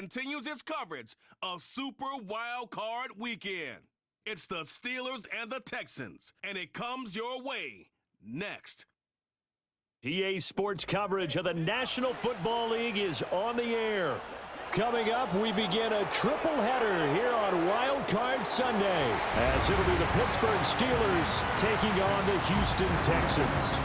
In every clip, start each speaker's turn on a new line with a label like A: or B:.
A: continues its coverage of Super Wildcard Weekend. It's the Steelers and the Texans, and it comes your way next.
B: EA Sports coverage of the National Football League is on the air. Coming up, we begin a triple header here on Wild Card Sunday, as it'll be the Pittsburgh Steelers taking on the Houston Texans.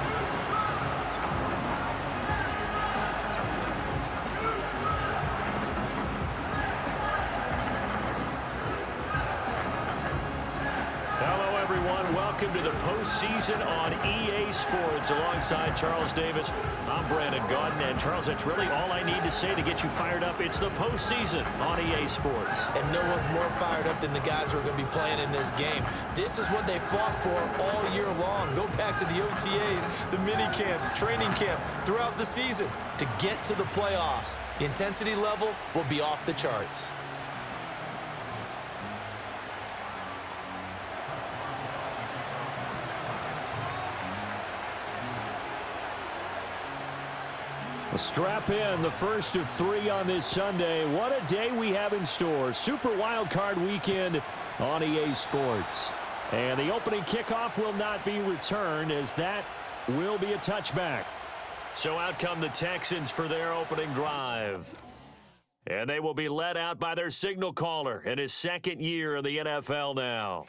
B: Hello, everyone. Welcome to the postseason on EA Sports. Alongside Charles Davis, I'm Brandon Gaudin. And Charles, that's really all I need to say to get you fired up. It's the postseason on EA Sports.
C: And no one's more fired up than the guys who are going to be playing in this game. This is what they fought for all year long. Go back to the OTAs, the mini camps, training camp, throughout the season to get to the playoffs. The intensity level will be off the charts.
B: Strap in, the first of 3 on this Sunday. What a day we have in store. Super Wildcard Weekend on EA Sports. And the opening kickoff will not be returned, as that will be a touchback. So out come the Texans for their opening drive. And they will be led out by their signal caller in his second year in the NFL now.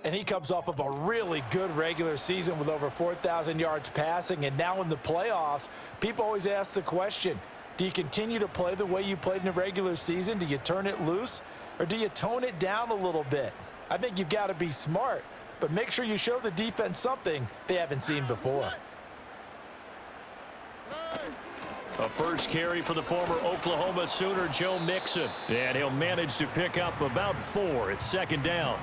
C: And he comes off of a really good regular season with over 4,000 yards passing. And now in the playoffs, people always ask the question, do you continue to play the way you played in the regular season? Do you turn it loose? Or do you tone it down a little bit? I think you've got to be smart, but make sure you show the defense something they haven't seen before.
B: A first carry for the former Oklahoma Sooner, Joe Mixon. And he'll manage to pick up about 4 at second down.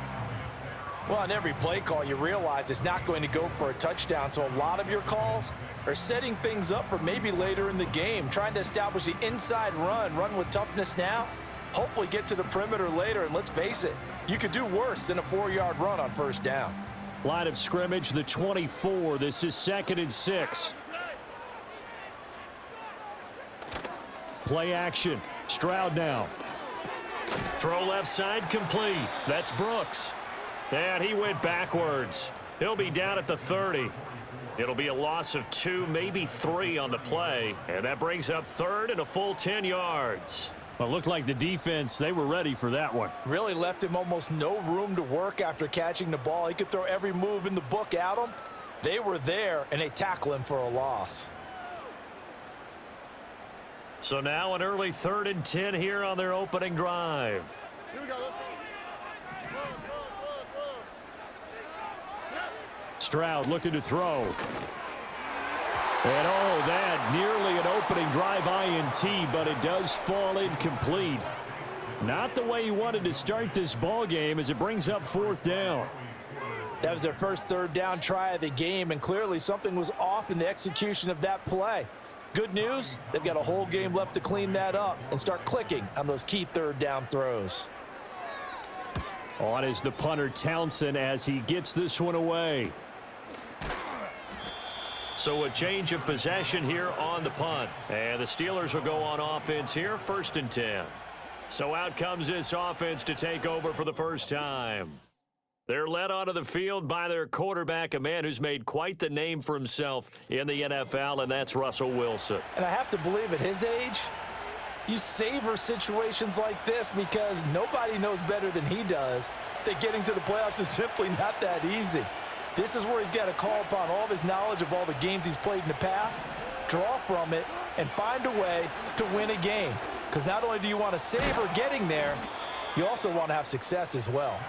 C: Well, on every play call, you realize it's not going to go for a touchdown, so a lot of your calls are setting things up for maybe later in the game, trying to establish the inside run with toughness now, hopefully get to the perimeter later, and let's face it, you could do worse than a 4-yard run on first down.
B: Line of scrimmage, the 24. This is 2nd and 6. Play action. Stroud now. Throw left side complete. That's Brooks. And he went backwards. He'll be down at the 30. It'll be a loss of 2, maybe 3 on the play. And that brings up 3rd and a full 10 yards. Well, it looked like the defense, they were ready for that one.
C: Really left him almost no room to work after catching the ball. He could throw every move in the book at him. They were there, and they tackle him for a loss.
B: So now an early 3rd and 10 here on their opening drive.
D: Here we go.
B: Stroud looking to throw. And that nearly an opening drive INT, but it does fall incomplete. Not the way he wanted to start this ball game, as it brings up 4th down.
C: That was their first 3rd down try of the game, and clearly something was off in the execution of that play. Good news, they've got a whole game left to clean that up and start clicking on those key 3rd down throws.
B: On is the punter Townsend as he gets this one away. So a change of possession here on the punt. And the Steelers will go on offense here, 1st and 10. So out comes this offense to take over for the first time. They're led onto the field by their quarterback, a man who's made quite the name for himself in the NFL, and that's Russell Wilson.
C: And I have to believe at his age, you savor situations like this because nobody knows better than he does that getting to the playoffs is simply not that easy. This is where he's got to call upon all of his knowledge of all the games he's played in the past, draw from it, and find a way to win a game. Because not only do you want to savor getting there, you also want to have success as well.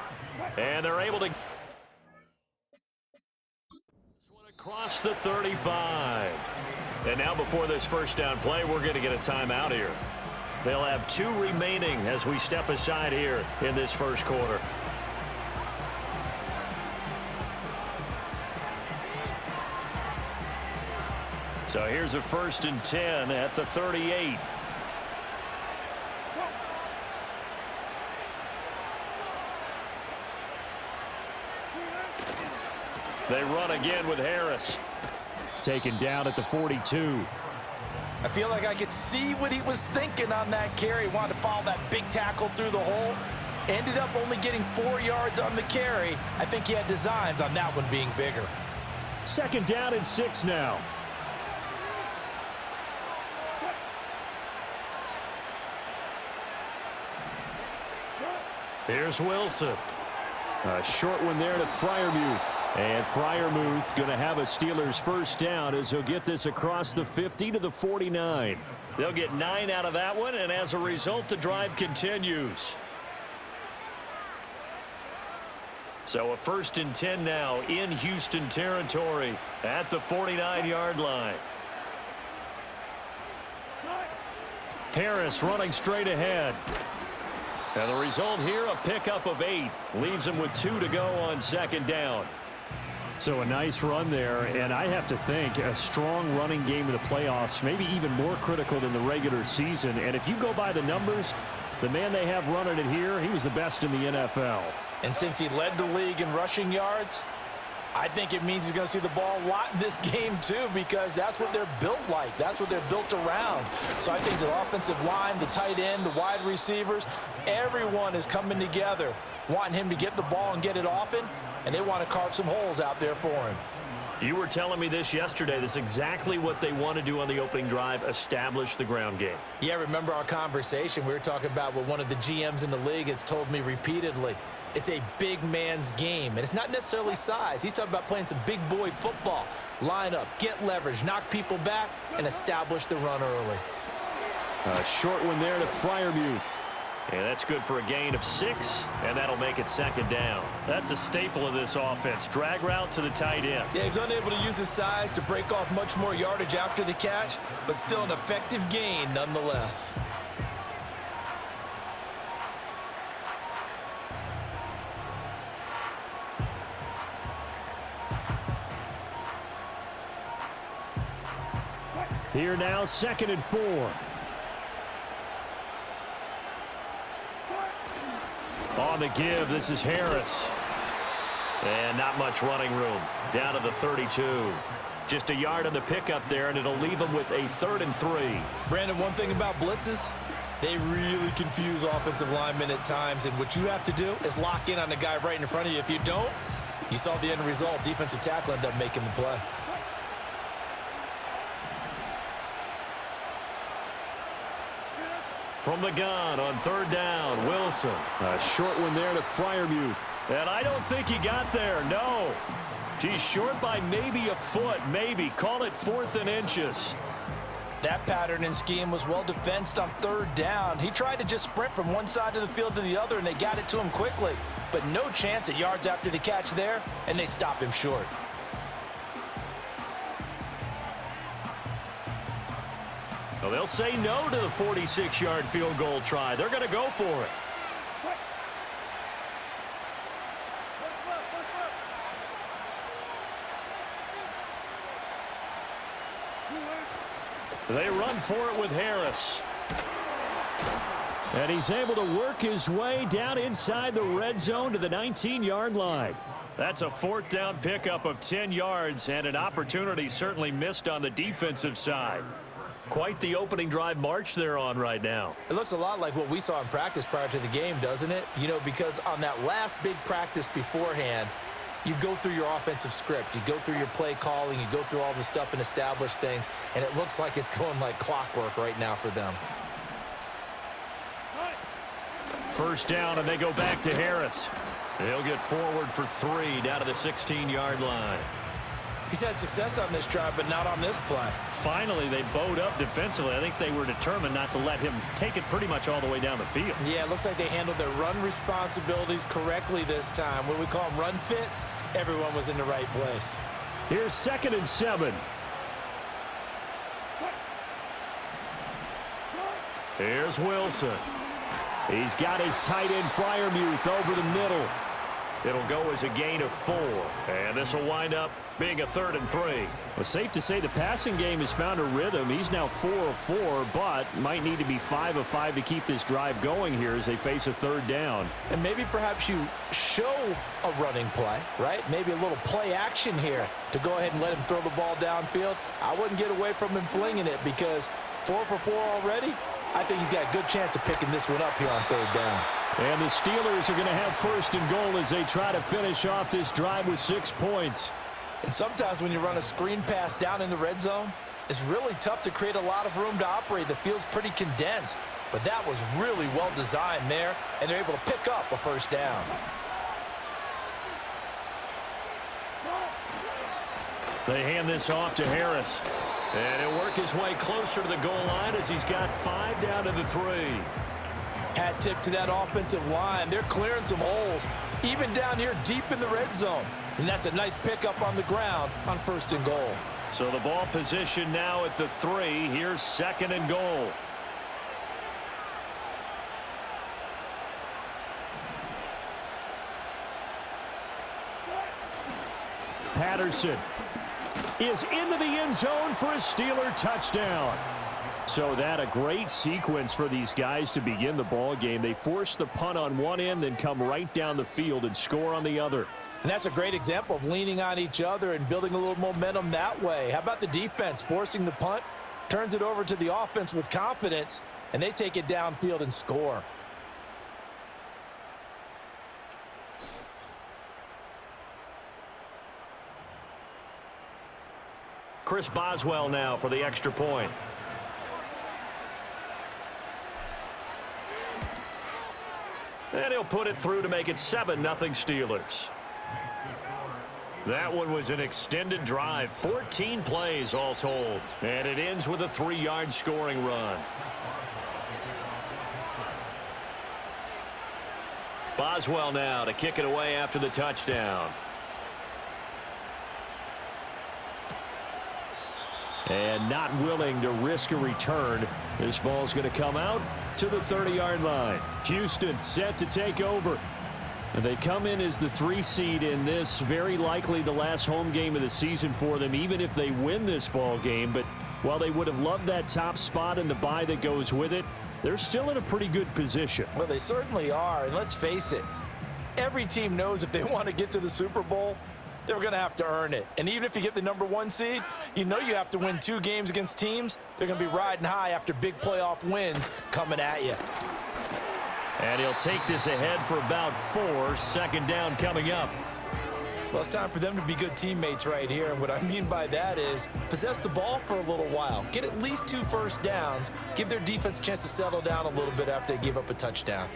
B: And they're able to across the 35. And now before this first down play, we're going to get a timeout here. They'll have 2 remaining as we step aside here in this first quarter. So here's a 1st and 10 at the 38. They run again with Harris. Taken down at the 42.
C: I feel like I could see what he was thinking on that carry. Wanted to follow that big tackle through the hole. Ended up only getting 4 yards on the carry. I think he had designs on that one being bigger.
B: 2nd down and 6 now. Here's Wilson. A short one there to Freiermuth. And Freiermuth going to have a Steelers first down as he'll get this across the 50 to the 49. They'll get 9 out of that one, and as a result, the drive continues. So a 1st and 10 now in Houston territory at the 49-yard line. Harris running straight ahead. And the result here, a pickup of 8. Leaves him with 2 to go on 2nd down. So a nice run there, and I have to think a strong running game in the playoffs, maybe even more critical than the regular season. And if you go by the numbers, the man they have running it here, he was the best in the NFL.
C: And since he led the league in rushing yards, I think it means he's going to see the ball a lot in this game too, because that's what they're built like. That's what they're built around. So I think the offensive line, the tight end, the wide receivers, everyone is coming together, wanting him to get the ball and get it often, and they want to carve some holes out there for him.
B: You were telling me this yesterday. This is exactly what they want to do on the opening drive, establish the ground game.
C: Yeah, remember our conversation? We were talking about what one of the GMs in the league has told me repeatedly. It's a big man's game, and it's not necessarily size. He's talking about playing some big boy football. Line up, get leverage, knock people back, and establish the run early.
B: A short one there to Freiermuth. And that's good for a gain of 6, and that'll make it 2nd down. That's a staple of this offense. Drag route to the tight end.
C: Yeah, he's unable to use his size to break off much more yardage after the catch, but still an effective gain nonetheless.
B: Here now, 2nd and 4. On the give, this is Harris. And not much running room. Down to the 32. Just a yard on the pickup there, and it'll leave him with a 3rd and 3.
C: Brandon, one thing about blitzes, they really confuse offensive linemen at times, and what you have to do is lock in on the guy right in front of you. If you don't, you saw the end result. Defensive tackle ended up making the play.
B: From the gun on 3rd down, Wilson. A short one there to Freiermuth. And I don't think he got there, no. He's short by maybe a foot, maybe. Call it 4th and inches.
C: That pattern and scheme was well defensed on 3rd down. He tried to just sprint from one side of the field to the other, and they got it to him quickly. But no chance at yards after the catch there, and they stop him short.
B: Well, they'll say no to the 46-yard field goal try. They're going to go for it. They run for it with Harris. And he's able to work his way down inside the red zone to the 19-yard line. That's a 4th down pickup of 10 yards and an opportunity certainly missed on the defensive side. Quite the opening drive march they're on right now.
C: It looks a lot like what we saw in practice prior to the game, doesn't it? You know, because on that last big practice beforehand, you go through your offensive script. You go through your play calling. You go through all the stuff and establish things. And it looks like it's going like clockwork right now for them.
B: 1st down, and they go back to Harris. He'll get forward for 3 down to the 16-yard line.
C: He's had success on this drive, but not on this play.
B: Finally, they bowed up defensively. I think they were determined not to let him take it pretty much all the way down the field.
C: Yeah, it looks like they handled their run responsibilities correctly this time. When we call them run fits, everyone was in the right place.
B: Here's 2nd and 7. Here's Wilson. He's got his tight end Freiermuth over the middle. It'll go as a gain of 4. And this will wind up being a 3rd and 3. Well, safe to say the passing game has found a rhythm. He's now 4 of 4, but might need to be 5 of 5 to keep this drive going here as they face a 3rd down.
C: And maybe perhaps you show a running play, right? Maybe a little play action here to go ahead and let him throw the ball downfield. I wouldn't get away from him flinging it because 4 for 4 already. I think he's got a good chance of picking this one up here on 3rd down.
B: And the Steelers are going to have 1st and goal as they try to finish off this drive with 6 points.
C: And sometimes when you run a screen pass down in the red zone, it's really tough to create a lot of room to operate. The field's pretty condensed. But that was really well designed there, and they're able to pick up a 1st down.
B: They hand this off to Harris. And he'll work his way closer to the goal line as he's got 5 down to the 3.
C: Hat tip to that offensive line. They're clearing some holes, even down here deep in the red zone. And that's a nice pickup on the ground on 1st and goal.
B: So the ball position now at the 3. Here's 2nd and goal. Patterson is into the end zone for a Steeler touchdown. So that a great sequence for these guys to begin the ball game. They force the punt on one end, then come right down the field and score on the other.
C: And that's a great example of leaning on each other and building a little momentum that way. How about the defense forcing the punt, turns it over to the offense with confidence, and they take it downfield and score.
B: Chris Boswell now for the extra point. And he'll put it through to make it 7-0 Steelers. That one was an extended drive, 14 plays all told. And it ends with a 3-yard scoring run. Boswell now to kick it away after the touchdown. And not willing to risk a return. This ball's going to come out to the 30-yard line. Houston set to take over. And they come in as the 3 seed in this, very likely the last home game of the season for them, even if they win this ball game. But while they would have loved that top spot and the bye that goes with it, they're still in a pretty good position.
C: Well, they certainly are. And let's face it, every team knows if they want to get to the Super Bowl, they're going to have to earn it. And even if you get the #1 seed, you know you have to win 2 games against teams. They're going to be riding high after big playoff wins coming at you.
B: And he'll take this ahead for about 4. 2nd down coming up.
C: Well, it's time for them to be good teammates right here. And what I mean by that is possess the ball for a little while. Get at least 2 first downs. Give their defense a chance to settle down a little bit after they give up a touchdown.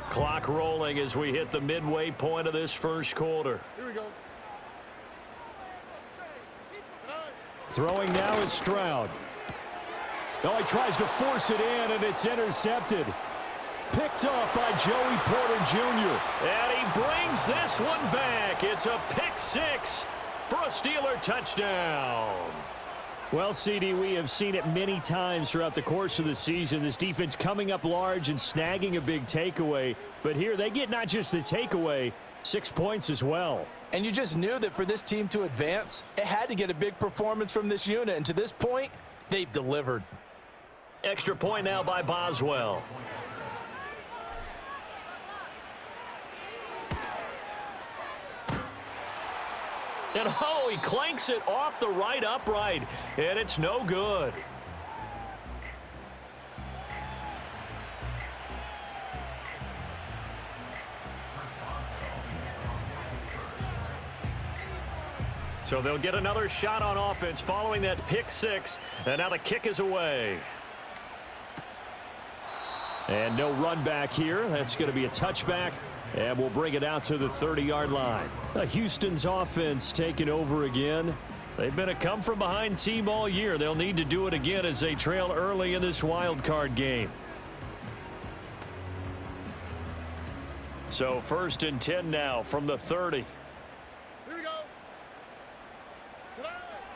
B: Clock rolling as we hit the midway point of this first quarter.
D: Here we go.
B: Throwing now is Stroud. Oh, he tries to force it in, and it's intercepted. Picked up by Joey Porter Jr. And he brings this one back. It's a pick 6 for a Steeler touchdown. Well, CD, we have seen it many times throughout the course of the season. This defense coming up large and snagging a big takeaway. But here they get not just the takeaway, 6 points as well.
C: And you just knew that for this team to advance, it had to get a big performance from this unit. And to this point, they've delivered.
B: Extra point now by Boswell. And oh, he clanks it off the right upright, and it's no good. So they'll get another shot on offense following that pick 6, and now the kick is away. And no run back here. That's going to be a touchback. And we'll bring it out to the 30-yard line. Houston's offense taking over again. They've been a come-from-behind team all year. They'll need to do it again as they trail early in this wild card game. So 1st and 10 now from the 30.
D: Here we go.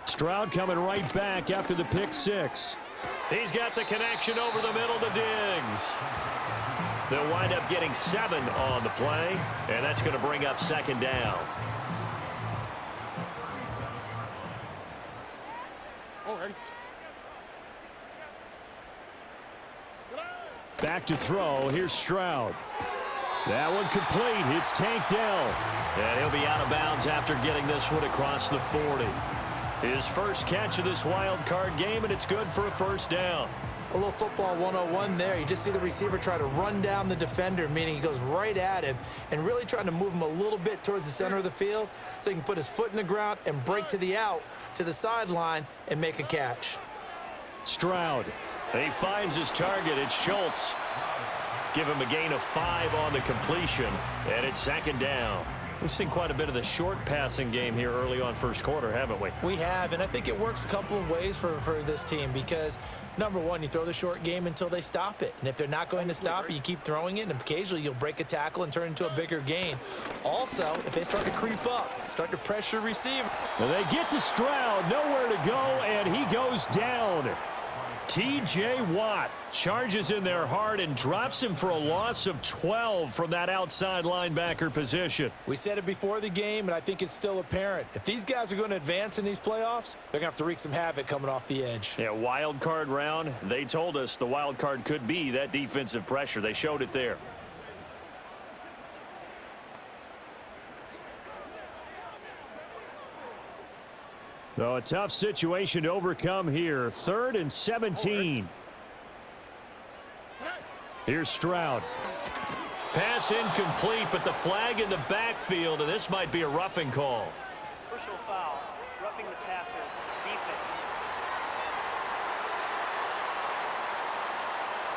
B: Stroud coming right back after the pick 6. He's got the connection over the middle to Diggs. They'll wind up getting 7 on the play, and that's going to bring up 2nd down.
D: Already.
B: Back to throw. Here's Stroud. That one complete. It's tanked down. And he'll be out of bounds after getting this one across the 40. His first catch of this wild card game, and it's good for a first down.
C: A little football 101 there. You just see the receiver try to run down the defender, meaning he goes right at him and really trying to move him a little bit towards the center of the field so he can put his foot in the ground and break to the out, to the sideline, and make a catch.
B: Stroud. He finds his target. It's Schultz. Give him a gain of 5 on the completion, and it's second down. We've seen quite a bit of the short passing game here early on first quarter, haven't we?
C: We have, and I think it works a couple of ways for this team because, number one, you throw the short game until they stop it. And if they're not going to stop it, you keep throwing it, and occasionally you'll break a tackle and turn it into a bigger gain. Also, if they start to creep up, start to pressure receiver.
B: Well, they get to Stroud, nowhere to go, and he goes down. T.J. Watt charges in there hard and drops him for a loss of 12 from that outside linebacker position.
C: We said it before the game, and I think it's still apparent. If these guys are going to advance in these playoffs, they're going to have to wreak some havoc coming off the edge.
B: Yeah, wild card round. They told us the wild card could be that defensive pressure. They showed it there. So a tough situation to overcome here. 3rd and 17. Here's Stroud. Pass incomplete, but the flag in the backfield, and this might be a roughing call.
E: Personal foul, roughing the passer, defense.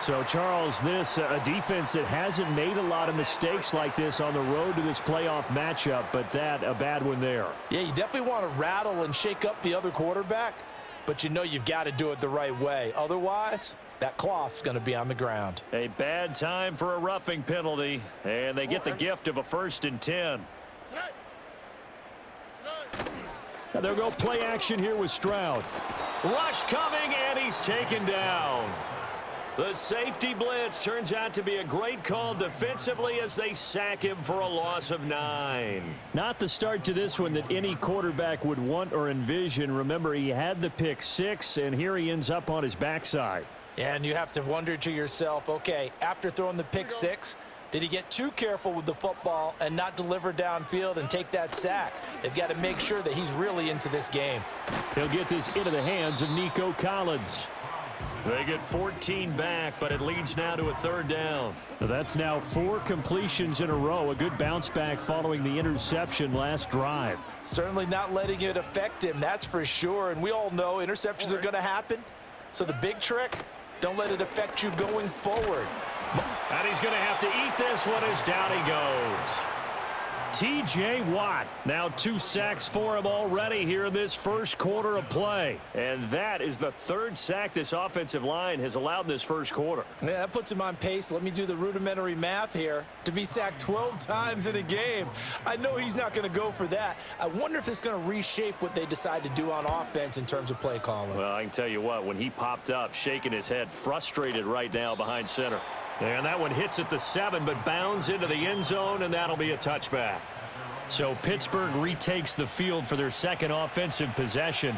B: So, Charles, this a defense that hasn't made a lot of mistakes like this on the road to this playoff matchup, but that a bad one there.
C: Yeah, you definitely want to rattle and shake up the other quarterback, but you know you've got to do it the right way. Otherwise, that cloth's going to be on the ground.
B: A bad time for a roughing penalty, and they get the gift of a 1st and 10. Now they'll go play action here with Stroud. Rush coming, and he's taken down. The safety blitz turns out to be a great call defensively as they sack him for a loss of 9. Not the start to this one that any quarterback would want or envision. Remember, he had the pick 6, and here he ends up on his backside.
C: Yeah, and you have to wonder to yourself, okay, after throwing the pick 6, did he get too careful with the football and not deliver downfield and take that sack? They've got to make sure that he's really into this game.
B: He'll get this into the hands of Nico Collins. They get 14 back, but it leads now to a 3rd down. So that's now 4 completions in a row. A good bounce back following the interception last drive.
C: Certainly not letting it affect him, that's for sure. And we all know interceptions are going to happen. So the big trick, don't let it affect you going forward.
B: And he's going to have to eat this one as down he goes. T.J. Watt, now 2 sacks for him already here in this first quarter of play. And that is the 3rd sack this offensive line has allowed in this first quarter.
C: Yeah, that puts him on pace. Let me do the rudimentary math here. To be sacked 12 times in a game, I know he's not going to go for that. I wonder if it's going to reshape what they decide to do on offense in terms of play calling.
B: Well, I can tell you what, when he popped up, shaking his head, frustrated right now behind center. And that one hits at the 7, but bounds into the end zone, and that'll be a touchback. So Pittsburgh retakes the field for their second offensive possession.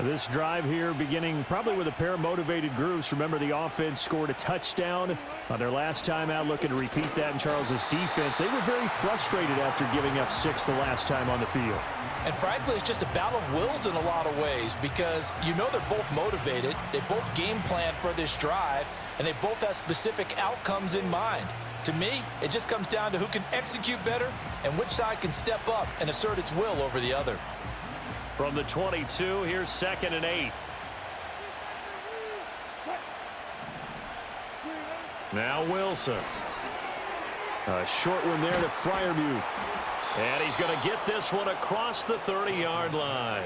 B: This drive here beginning probably with a pair of motivated groups. Remember, the offense scored a touchdown on their last time out, looking to repeat that in Charles's defense. They were very frustrated after giving up 6 the last time on the field.
C: And frankly, it's just a battle of wills in a lot of ways because you know they're both motivated. They both game plan for this drive, and they both have specific outcomes in mind. To me, it just comes down to who can execute better and which side can step up and assert its will over the other.
B: From the 22, here's 2nd and 8. Now Wilson. A short one there to Freiermuth. And he's going to get this one across the 30-yard line.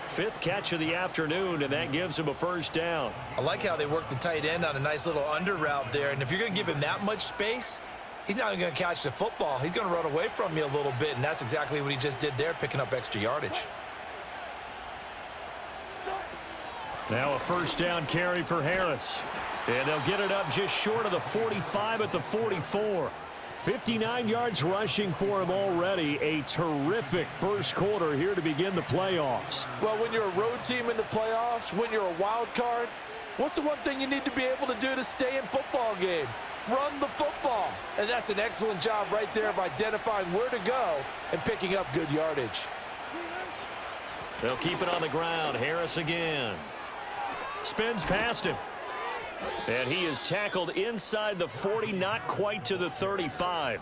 B: 5th catch of the afternoon, and that gives him a 1st down.
C: I like how they work the tight end on a nice little under route there. And if you're going to give him that much space, he's not going to catch the football. He's going to run away from you a little bit, and that's exactly what he just did there, picking up extra yardage.
B: Now a 1st down carry for Harris. And they'll get it up just short of the 45 at the 44. 59 yards rushing for him already. A terrific first quarter here to begin the playoffs.
C: Well, when you're a road team in the playoffs, when you're a wild card, What's the one thing you need to be able to do to stay in football games? Run the football. And that's an excellent job right there of identifying where to go and picking up good yardage.
B: They'll keep it on the ground. Harris again. Spins past him. And he is tackled inside the 40, not quite to the 35.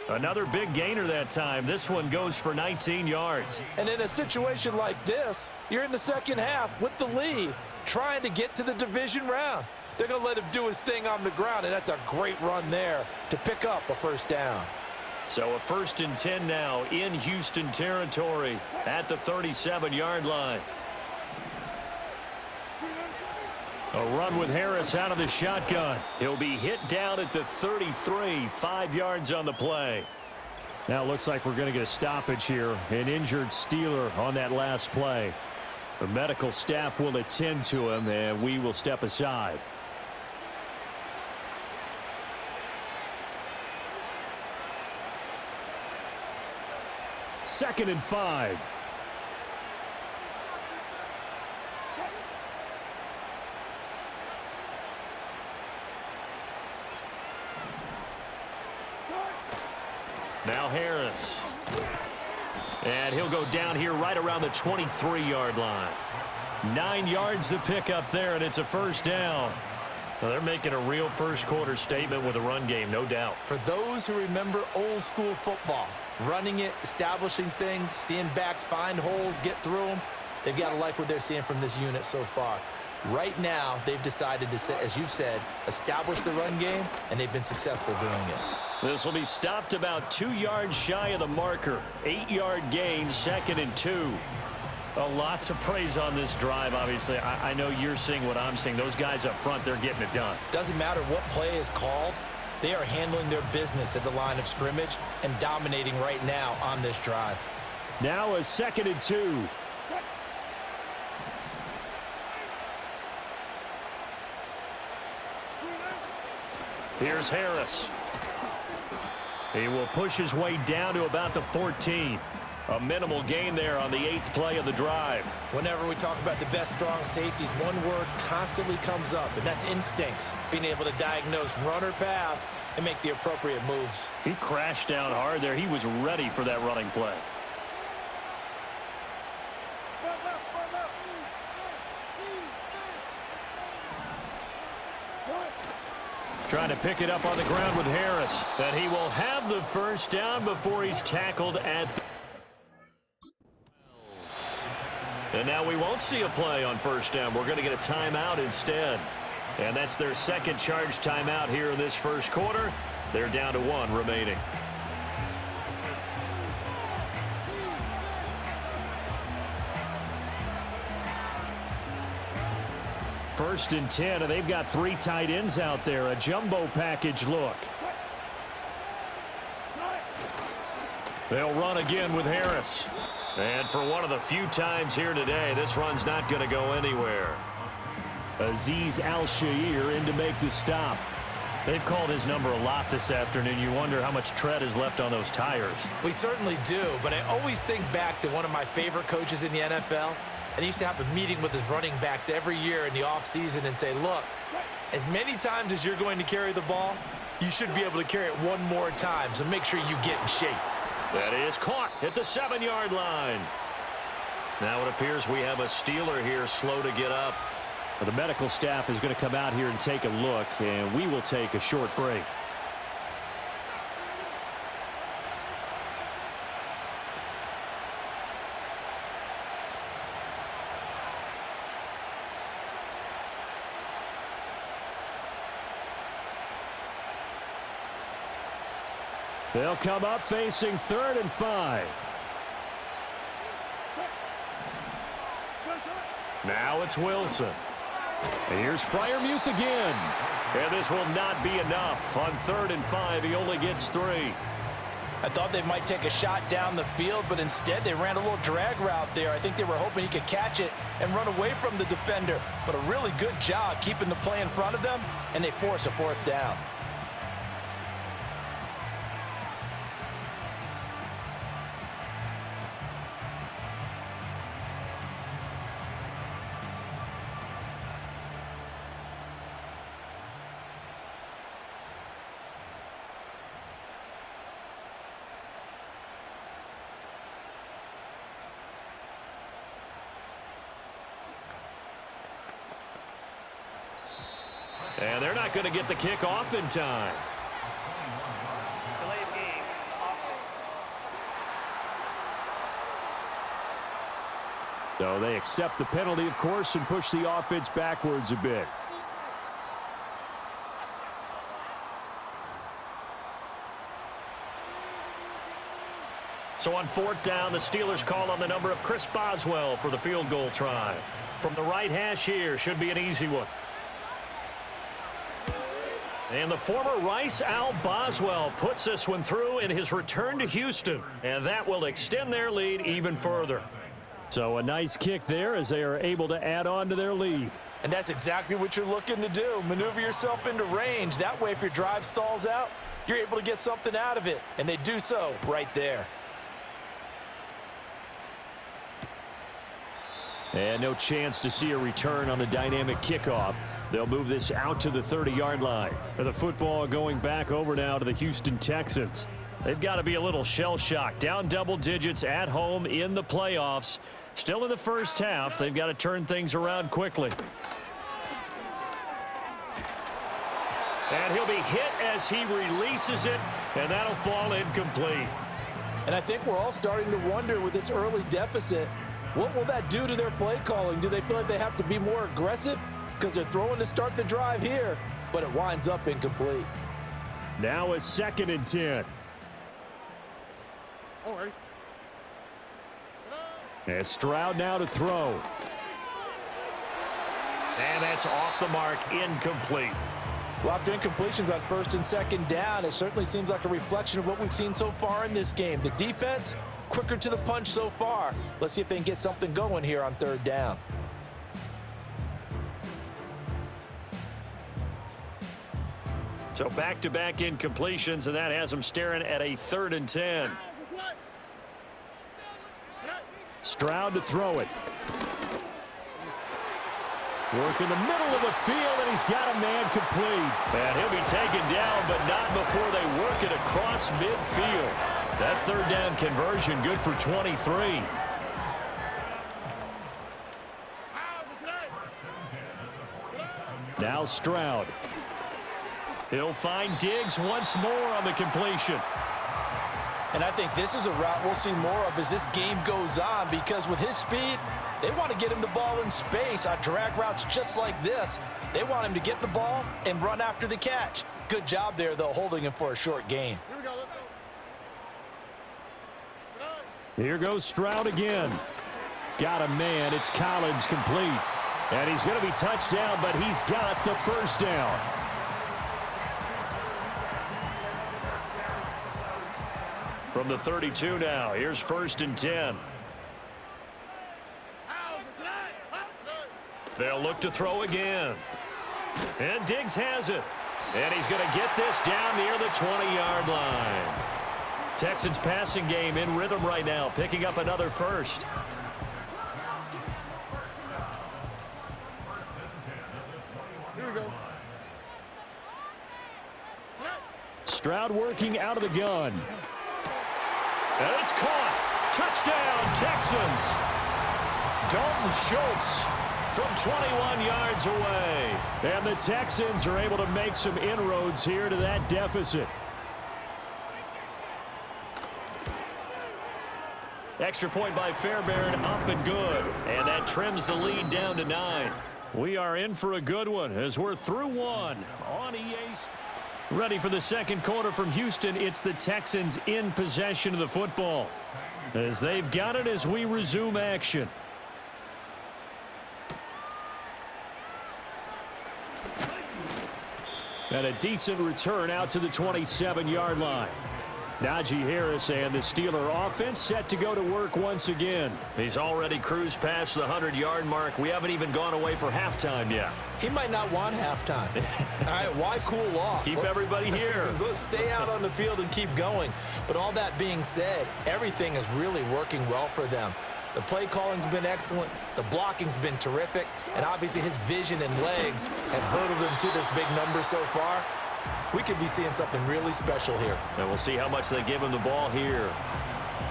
B: Another big gainer that time. This one goes for 19 yards.
C: And in a situation like this, you're in the second half with the lead, trying to get to the division round. They're going to let him do his thing on the ground, and that's a great run there to pick up a first down.
B: So a 1st and 10 now in Houston territory at the 37-yard line. A run with Harris out of the shotgun. He'll be hit down at the 33, 5 yards on the play. Now it looks like we're going to get a stoppage here. An injured Steeler on that last play. The medical staff will attend to him, and we will step aside. Second and 5. Now Harris. And he'll go down here right around the 23-yard line. 9 yards to pick up there, and it's a first down. Well, they're making a real first-quarter statement with a run game, no doubt.
C: For those who remember old-school football, running it, establishing things, seeing backs find holes, get through them, they've got to like what they're seeing from this unit so far. Right now, they've decided to, as you've said, establish the run game, and they've been successful doing it.
B: This will be stopped about 2 yards shy of the marker. 8-yard gain, 2nd and 2. A lot to praise on this drive, obviously. I know you're seeing what I'm seeing. Those guys up front, they're getting it done.
C: Doesn't matter what play is called. They are handling their business at the line of scrimmage and dominating right now on this drive.
B: Now a 2nd and 2. Here's Harris. He will push his way down to about the 14. A minimal gain there on the 8th play of the drive.
C: Whenever we talk about the best strong safeties, one word constantly comes up, and that's instincts. Being able to diagnose run or pass and make the appropriate moves.
B: He crashed down hard there. He was ready for that running play. Trying to pick it up on the ground with Harris. And he will have the first down before he's tackled at the 12. And now we won't see a play on first down. We're going to get a timeout instead. And that's their second charge timeout here in this first quarter. They're down to 1 remaining. First and 10, and they've got 3 tight ends out there. A jumbo package look. They'll run again with Harris. And for one of the few times here today, this run's not going to go anywhere. Azeez Al-Shaair in to make the stop. They've called his number a lot this afternoon. You wonder how much tread is left on those tires.
C: We certainly do, but I always think back to one of my favorite coaches in the NFL. And he used to have a meeting with his running backs every year in the offseason and say, look, as many times as you're going to carry the ball, you should be able to carry it one more time, so make sure you get in shape.
B: That is caught at the 7-yard line. Now it appears we have a Steeler here slow to get up. Well, the medical staff is going to come out here and take a look, and we will take a short break. They'll come up facing 3rd and 5. Now it's Wilson. And here's Freiermuth again. And this will not be enough. On 3rd and 5, he only gets 3.
C: I thought they might take a shot down the field, but instead they ran a little drag route there. I think they were hoping he could catch it and run away from the defender. But a really good job keeping the play in front of them, and they force a 4th down.
B: And they're not going to get the kick off in time.
E: Delay of game. Offense.
B: So they accept the penalty, of course, and push the offense backwards a bit. So on 4th down, the Steelers call on the number of Chris Boswell for the field goal try. From the right hash here, should be an easy one. And the former Rice Al Boswell puts this one through in his return to Houston. And that will extend their lead even further. So a nice kick there as they are able to add on to their lead.
C: And that's exactly what you're looking to do. Maneuver yourself into range. That way, if your drive stalls out, you're able to get something out of it. And they do so right there.
B: And no chance to see a return on the dynamic kickoff. They'll move this out to the 30-yard line. The football going back over now to the Houston Texans. They've got to be a little shell-shocked. Down double digits at home in the playoffs. Still in the first half. They've got to turn things around quickly. And he'll be hit as he releases it, and that'll fall incomplete.
C: And I think we're all starting to wonder with this early deficit, what will that do to their play calling? Do they feel like they have to be more aggressive? Because they're throwing to start the drive here, but it winds up incomplete.
B: Now a 2nd and 10.
D: All right.
B: And Stroud now to throw. And that's off the mark, incomplete.
C: Well, after incompletions on 1st and 2nd down, it certainly seems like a reflection of what we've seen so far in this game. The defense, quicker to the punch so far. Let's see if they can get something going here on 3rd down.
B: So back-to-back incompletions, and that has them staring at a 3rd and 10. Stroud to throw it. Work in the middle of the field, and he's got a man complete. And he'll be taken down, but not before they work it across midfield. That 3rd down conversion good for 23. Now Stroud. He'll find Diggs once more on the completion.
C: And I think this is a route we'll see more of as this game goes on, because with his speed, they want to get him the ball in space on drag routes just like this. They want him to get the ball and run after the catch. Good job there, though, holding him for a short gain.
D: Here we go. Let's go.
B: Here goes Stroud again. Got a man. It's Collins complete. And he's going to be touched down, but he's got the 1st down. From the 32 now, here's 1st and 10. They'll look to throw again. And Diggs has it. And he's going to get this down near the 20-yard line. Texans passing game in rhythm right now, picking up another 1st.
D: Here we go.
B: Stroud working out of the gun. And it's caught. Touchdown, Texans. Dalton Schultz from 21 yards away. And the Texans are able to make some inroads here to that deficit. Extra point by Fairbairn, up and good. And that trims the lead down to 9. We are in for a good one as we're through one on EA. Ready for the 2nd quarter from Houston. It's the Texans in possession of the football as they've got it as we resume action. And a decent return out to the 27-yard line. Najee Harris and the Steeler offense set to go to work once again. He's already cruised past the 100-yard mark. We haven't even gone away for halftime yet.
C: He might not want halftime. All right, why cool off?
B: Keep everybody here.
C: Let's stay out on the field and keep going. But all that being said, everything is really working well for them. The play calling's been excellent. The blocking's been terrific. And obviously his vision and legs have hurdled him to this big number so far. We could be seeing something really special here.
B: And we'll see how much they give him the ball here.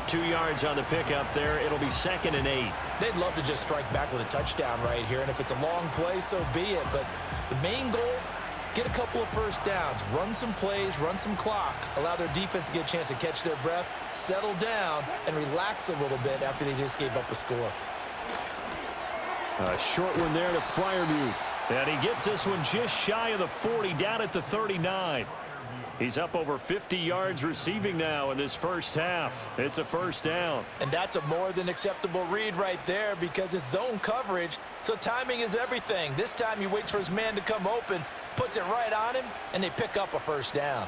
B: 2 yards on the pickup there. It'll be 2nd and 8.
C: They'd love to just strike back with a touchdown right here. And if it's a long play, so be it. But the main goal get a couple of first downs, run some plays, run some clock, allow their defense to get a chance to catch their breath, settle down, and relax a little bit after they just gave up a score.
B: A short one there to Freiermuth. And he gets this one just shy of the 40, down at the 39. He's up over 50 yards receiving now in this first half. It's a first down.
C: And that's a more than acceptable read right there because it's zone coverage, so timing is everything. This time he waits for his man to come open, puts it right on him, and they pick up a first down.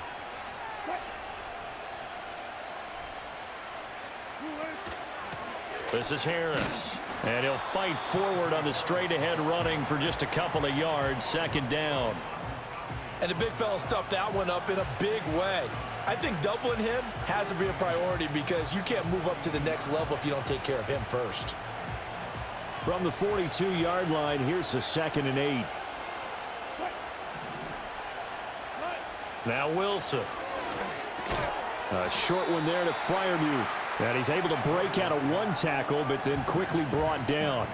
B: This is Harris. And he'll fight forward on the straight-ahead running for just a couple of yards, second down.
C: And the big fella stuffed that one up in a big way. I think doubling him has to be a priority because you can't move up to the next level if you don't take care of him first.
B: From the 42-yard line, here's the 2nd and 8. Now Wilson. A short one there to Freiermuth. And he's able to break out of one tackle, but then quickly brought down.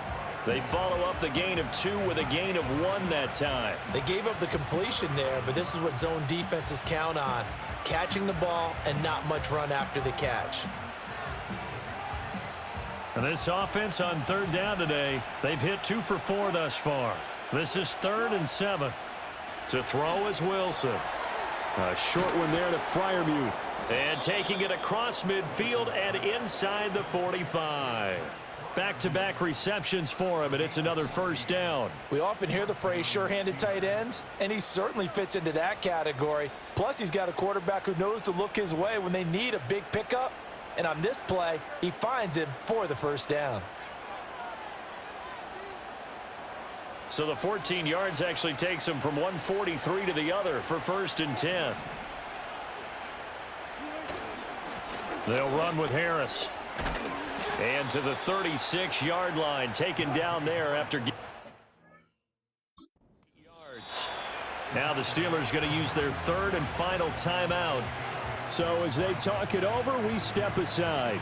B: They follow up the gain of 2 with a gain of 1 that time.
C: They gave up the completion there, but this is what zone defenses count on. Catching the ball and not much run after the catch.
B: And this offense on third down today, they've hit 2 for 4 thus far. This is 3rd and 7. To throw is Wilson. A short one there to Freiermuth. And taking it across midfield and inside the 45. Back-to-back receptions for him, and it's another first down.
C: We often hear the phrase sure-handed tight ends, and he certainly fits into that category. Plus, he's got a quarterback who knows to look his way when they need a big pickup. And on this play, he finds him for the first down.
B: So the 14 yards actually takes him from 143 to the other for 1st and 10. They'll run with Harris. And to the 36-yard line, taken down there after yards. Now the Steelers going to use their 3rd and final timeout. So as they talk it over, we step aside.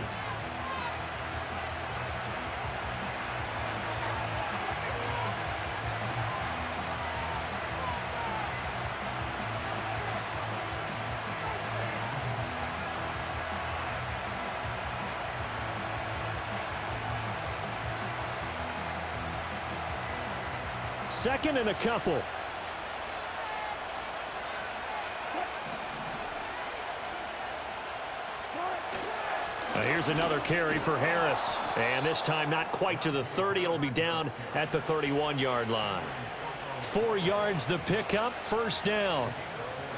B: Second and a couple. Here's another carry for Harris. And this time not quite to the 30. It'll be down at the 31-yard line. 4 yards the pickup, first down.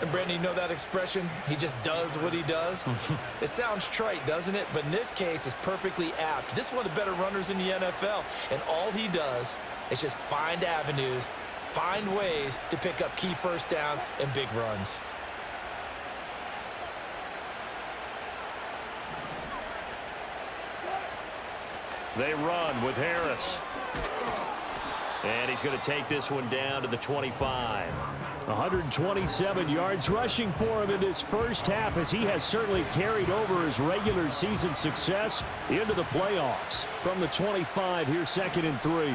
C: And Brandon, you know that expression? He just does what he does? It sounds trite, doesn't it? But in this case, it's perfectly apt. This is one of the better runners in the NFL. And all he does is just find avenues, find ways to pick up key first downs and big runs.
B: They run with Harris. And he's going to take this one down to the 25. 127 yards rushing for him in this first half as he has certainly carried over his regular season success into the playoffs. From the 25, here's 2nd and 3.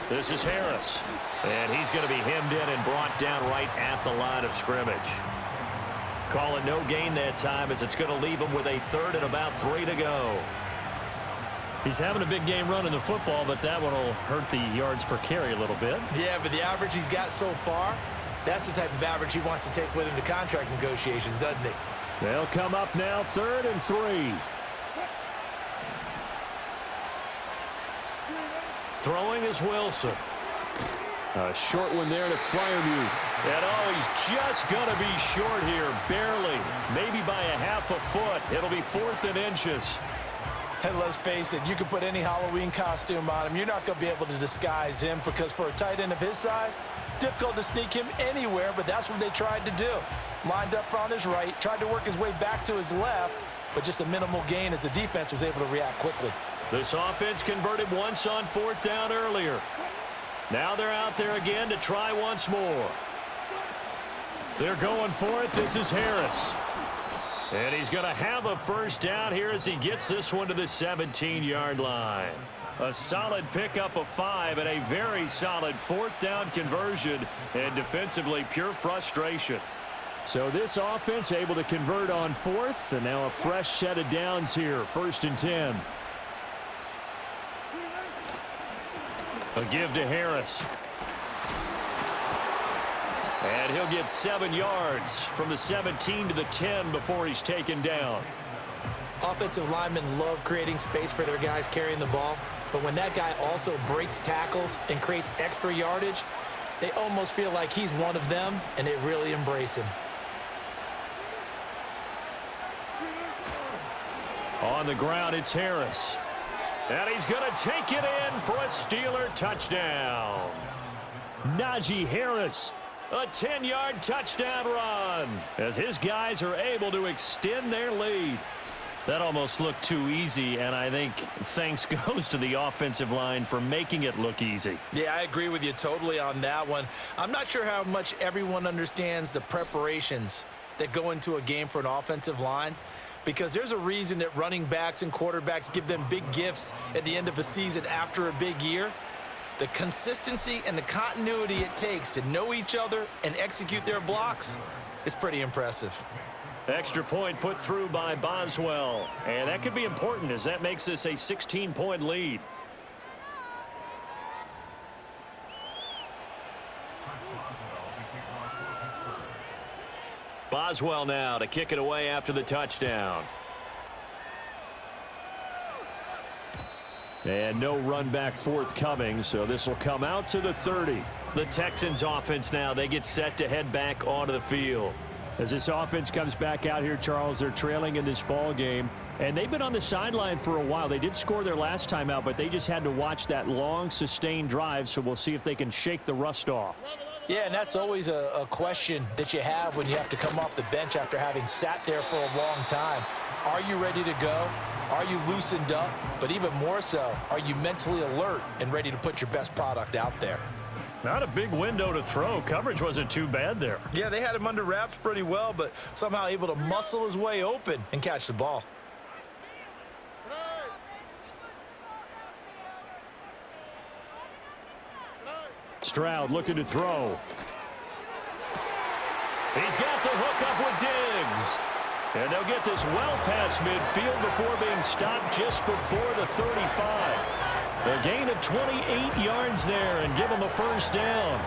B: This is Harris. And he's going to be hemmed in and brought down right at the line of scrimmage. Call it no gain that time as it's going to leave him with a 3rd and about 3 to go. He's having a big game running the football, but that one will hurt the yards per carry a little bit.
C: Yeah, but the average he's got so far, that's the type of average he wants to take with him to contract negotiations, doesn't he?
B: They'll come up now 3rd and 3. Throwing is Wilson. A short one there to Freiermuth. And he's just going to be short here, barely. Maybe by a half a foot. It'll be 4th and inches.
C: And let's face it, you can put any Halloween costume on him. You're not going to be able to disguise him because for a tight end of his size, difficult to sneak him anywhere, but that's what they tried to do. Lined up on his right, tried to work his way back to his left, but just a minimal gain as the defense was able to react quickly.
B: This offense converted once on 4th down earlier. Now they're out there again to try once more. They're going for it. This is Harris. And he's going to have a first down here as he gets this one to the 17-yard line. A solid pickup of 5 and a very solid fourth down conversion, and defensively pure frustration. So this offense able to convert on fourth, and now a fresh set of downs here, 1st and 10. A give to Harris. And he'll get 7 yards from the 17 to the 10 before he's taken down.
C: Offensive linemen love creating space for their guys carrying the ball, but when that guy also breaks tackles and creates extra yardage, they almost feel like he's one of them, and they really embrace him.
B: On the ground, it's Harris. And he's going to take it in for a Steeler touchdown. Najee Harris, a 10-yard touchdown run as his guys are able to extend their lead. That almost looked too easy, and I think thanks goes to the offensive line for making it look easy.
C: Yeah, I agree with you totally on that one. I'm not sure how much everyone understands the preparations that go into a game for an offensive line, because there's a reason that running backs and quarterbacks give them big gifts at the end of a season after a big year. The consistency and the continuity it takes to know each other and execute their blocks is pretty impressive.
B: Extra point put through by Boswell, and that could be important as that makes this a 16-point lead. Boswell now to kick it away after the touchdown. And no run back forthcoming, so this will come out to the 30. The Texans offense now, they get set to head back onto the field. As this offense comes back out here, Charles, they're trailing in this ball game, and they've been on the sideline for a while. They did score their last time out, but they just had to watch that long, sustained drive, so we'll see if they can shake the rust off.
C: Yeah, and that's always a question that you have when you have to come off the bench after having sat there for a long time. Are you ready to go? Are you loosened up? But even more so, are you mentally alert and ready to put your best product out there?
B: Not a big window to throw. Coverage wasn't too bad there.
C: Yeah, they had him under wraps pretty well, but somehow able to muscle his way open and catch the ball.
B: Stroud looking to throw. He's got the hook up with Diggs. And they'll get this well past midfield before being stopped just before the 35. A gain of 28 yards there and give them a first down.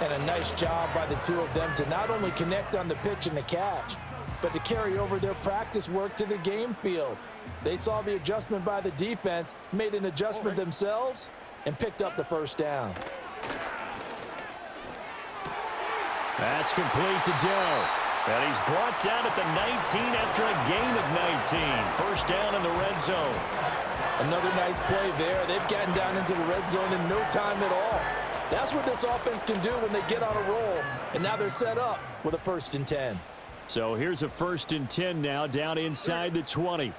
C: And a nice job by the two of them to not only connect on the pitch and the catch, but to carry over their practice work to the game field. They saw the adjustment by the defense, made an adjustment themselves, and picked up the first down.
B: That's complete to Doe. And he's brought down at the 19 after a gain of 19. First down in the red zone.
C: Another nice play there. They've gotten down into the red zone in no time at all. That's what this offense can do when they get on a roll. And now they're set up with a 1st and 10.
B: So here's a 1st and 10 now down inside the 20.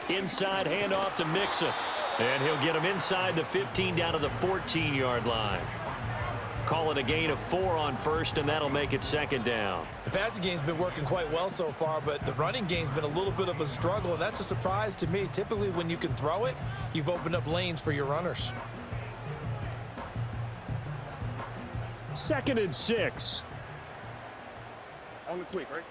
B: Inside handoff to Mixon. And he'll get him inside the 15 down to the 14-yard line. Call it a gain of 4 on first, and that'll make it 2nd down.
C: The passing game's been working quite well so far, but the running game's been a little bit of a struggle, and that's a surprise to me. Typically, when you can throw it, you've opened up lanes for your runners.
B: 2nd and 6.
D: On the tweak, right?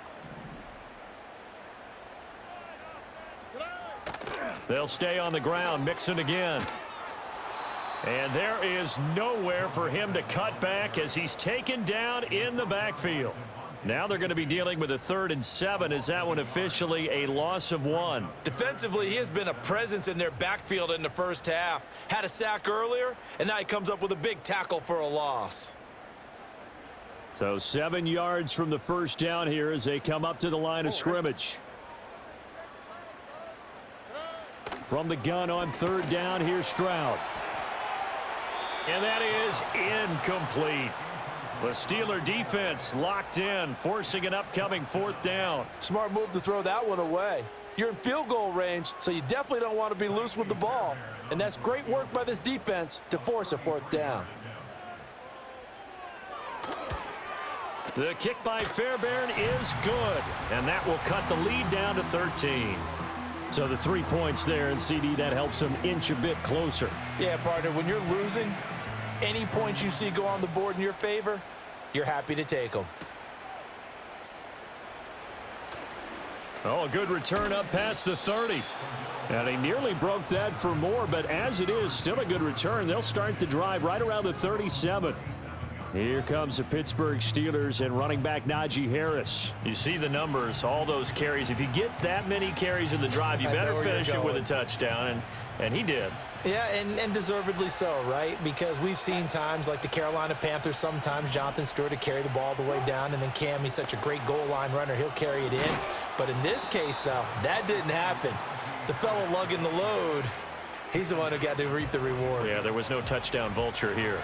B: They'll stay on the ground. Mixon again. And there is nowhere for him to cut back as he's taken down in the backfield. Now they're going to be dealing with a 3rd and 7. Is that one officially a loss of 1?
C: Defensively, he has been a presence in their backfield in the first half. Had a sack earlier, and now he comes up with a big tackle for a loss.
B: So 7 yards from the first down here as they come up to the line of scrimmage. From the gun on 3rd down, here's Stroud. And that is incomplete. The Steeler defense locked in, forcing an upcoming 4th down.
C: Smart move to throw that one away. You're in field goal range, so you definitely don't want to be loose with the ball. And that's great work by this defense to force a 4th down.
B: The kick by Fairbairn is good, and that will cut the lead down to 13. So the 3 points there, and CD, that helps them inch a bit closer.
C: Yeah, partner, when you're losing, any points you see go on the board in your favor, you're happy to take them.
B: Oh, a good return up past the 30. And he nearly broke that for more, but as it is, still a good return. They'll start the drive right around the 37. Here comes the Pittsburgh Steelers and running back Najee Harris. You see the numbers, all those carries. If you get that many carries in the drive, you better finish it with a touchdown, and he did.
C: Yeah, and deservedly so, right? Because we've seen times like the Carolina Panthers, sometimes Jonathan Stewart to carry the ball all the way down, and then Cam, he's such a great goal line runner, he'll carry it in. But in this case, though, that didn't happen. The fellow lugging the load, he's the one who got to reap the reward.
B: Yeah, there was no touchdown vulture here.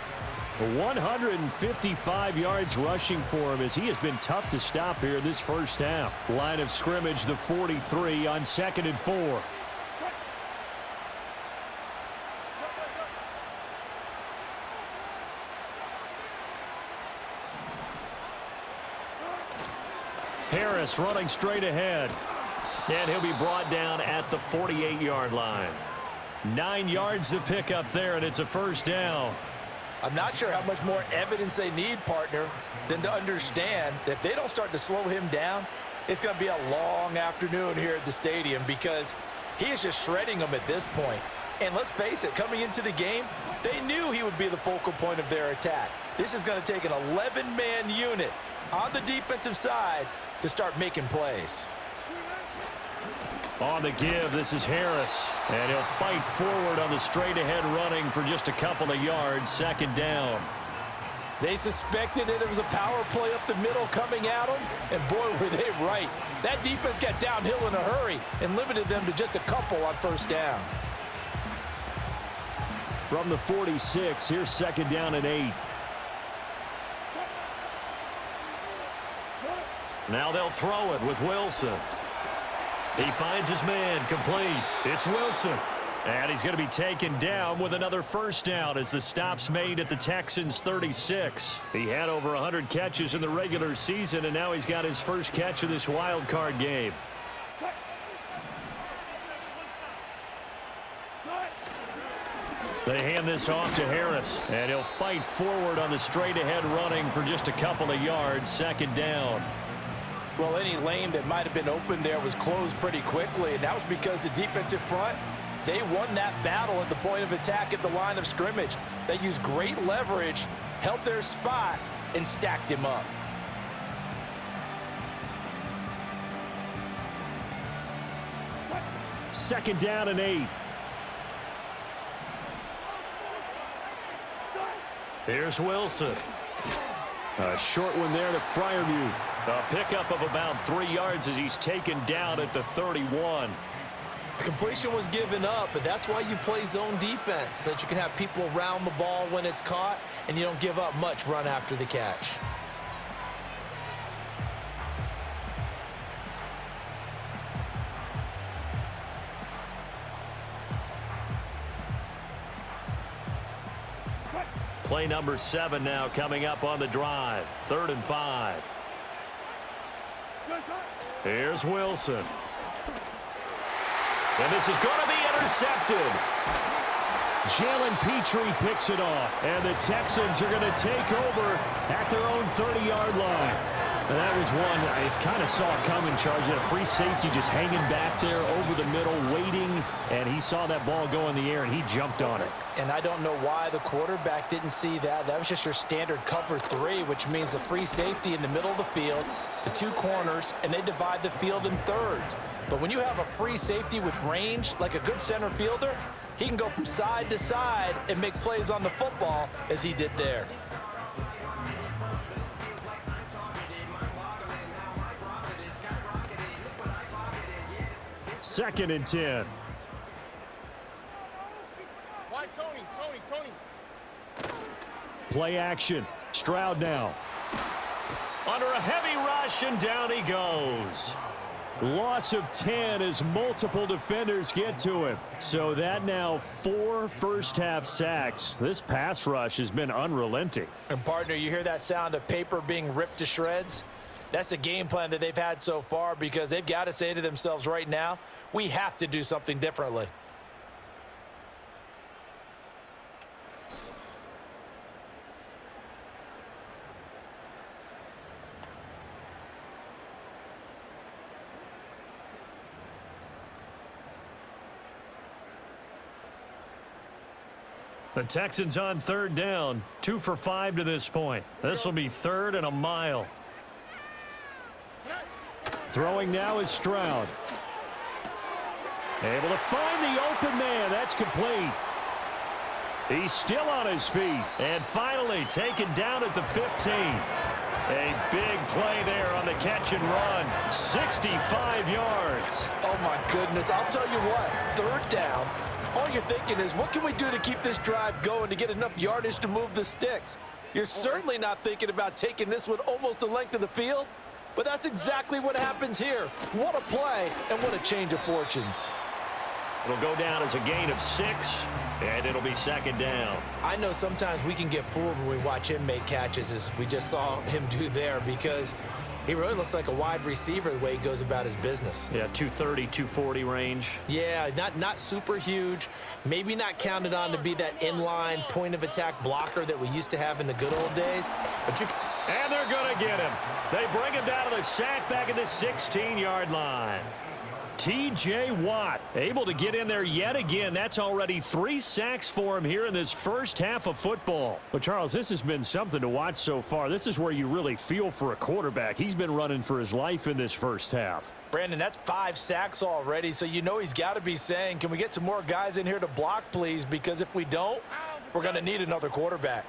B: 155 yards rushing for him as he has been tough to stop here in this first half. Line of scrimmage, the 43 on 2nd and 4. Harris running straight ahead. And he'll be brought down at the 48-yard line. 9 yards to pick up there, and it's a first down.
C: I'm not sure how much more evidence they need, partner, than to understand that if they don't start to slow him down, it's going to be a long afternoon here at the stadium because he is just shredding them at this point. And let's face it, coming into the game, they knew he would be the focal point of their attack. This is going to take an 11-man unit on the defensive side to start making plays.
B: On the give, this is Harris. And he'll fight forward on the straight-ahead running for just a couple of yards. 2nd down.
C: They suspected it was a power play up the middle coming at them, and boy, were they right. That defense got downhill in a hurry and limited them to just a couple on first down.
B: From the 46, here's 2nd down and 8. Now they'll throw it with Wilson. He finds his man, complete. It's Wilson. And he's going to be taken down with another first down as the stop's made at the Texans' 36. He had over 100 catches in the regular season, and now he's got his first catch of this wild card game. They hand this off to Harris, and he'll fight forward on the straight-ahead running for just a couple of yards. 2nd down.
C: Well, any lane that might have been open there was closed pretty quickly, and that was because the defensive front, they won that battle at the point of attack at the line of scrimmage. They used great leverage, held their spot, and stacked him up.
B: Second down and 8. Here's Wilson. A short one there to Freiermuth. A pickup of about 3 yards as he's taken down at the 31.
C: The completion was given up, but that's why you play zone defense, so that you can have people around the ball when it's caught, and you don't give up much run after the catch.
B: Play number 7 now coming up on the drive. 3rd and 5. Here's Wilson. And this is going to be intercepted. Jalen Petrie picks it off. And the Texans are going to take over at their own 30-yard line. And that was one I kind of saw coming. Charge had a free safety just hanging back there over the middle, waiting. And he saw that ball go in the air, and he jumped on it.
C: And I don't know why the quarterback didn't see that. That was just your standard cover 3, which means the free safety in the middle of the field, the 2 corners, and they divide the field in thirds. But when you have a free safety with range, like a good center fielder, he can go from side to side and make plays on the football as he did there.
B: Second and 10.
D: Why, Tony?
B: Play action. Stroud now. Under a heavy rush, and down he goes. Loss of 10 as multiple defenders get to him. So that now 4 first-half sacks. This pass rush has been unrelenting.
C: And, partner, you hear that sound of paper being ripped to shreds? That's the game plan that they've had so far because they've got to say to themselves right now, we have to do something differently.
B: The Texans on third down, 2 for 5 to this point. This will be 3rd and a mile. Throwing now is Stroud. Able to find the open man. That's complete. He's still on his feet. And finally taken down at the 15. A big play there on the catch and run. 65 yards.
C: Oh, my goodness. I'll tell you what, 3rd down. All you're thinking is, what can we do to keep this drive going to get enough yardage to move the sticks? You're certainly not thinking about taking this one almost the length of the field, but that's exactly what happens here. What a play, and what a change of fortunes.
B: It'll go down as a gain of 6, and it'll be 2nd down.
C: I know sometimes we can get fooled when we watch him make catches, as we just saw him do there, because he really looks like a wide receiver the way he goes about his business.
B: Yeah, 230, 240 range.
C: Yeah, not super huge. Maybe not counted on to be that inline point-of-attack blocker that we used to have in the good old days. But
B: and they're going to get him. They bring him down to the sack back at the 16-yard line. T.J. Watt able to get in there yet again. That's already 3 sacks for him here in this first half of football. But, Charles, this has been something to watch so far. This is where you really feel for a quarterback. He's been running for his life in this first half.
C: Brandon, that's 5 sacks already, so you know he's got to be saying, can we get some more guys in here to block, please? Because if we don't, we're going to need another quarterback.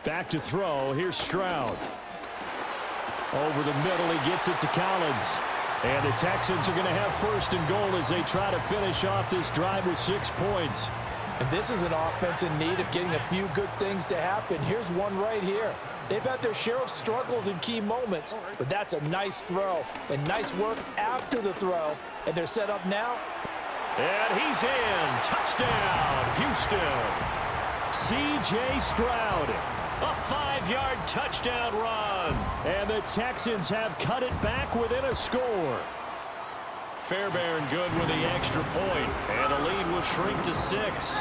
B: Back to throw. Here's Stroud. Over the middle, he gets it to Collins. And the Texans are going to have 1st and goal as they try to finish off this drive with 6 points.
C: And this is an offense in need of getting a few good things to happen. Here's one right here. They've had their share of struggles in key moments, but that's a nice throw and nice work after the throw. And they're set up now.
B: And he's in. Touchdown, Houston. C.J. Stroud. A 5-yard touchdown run. And the Texans have cut it back within a score. Fairbairn good with the extra point. And the lead will shrink to 6.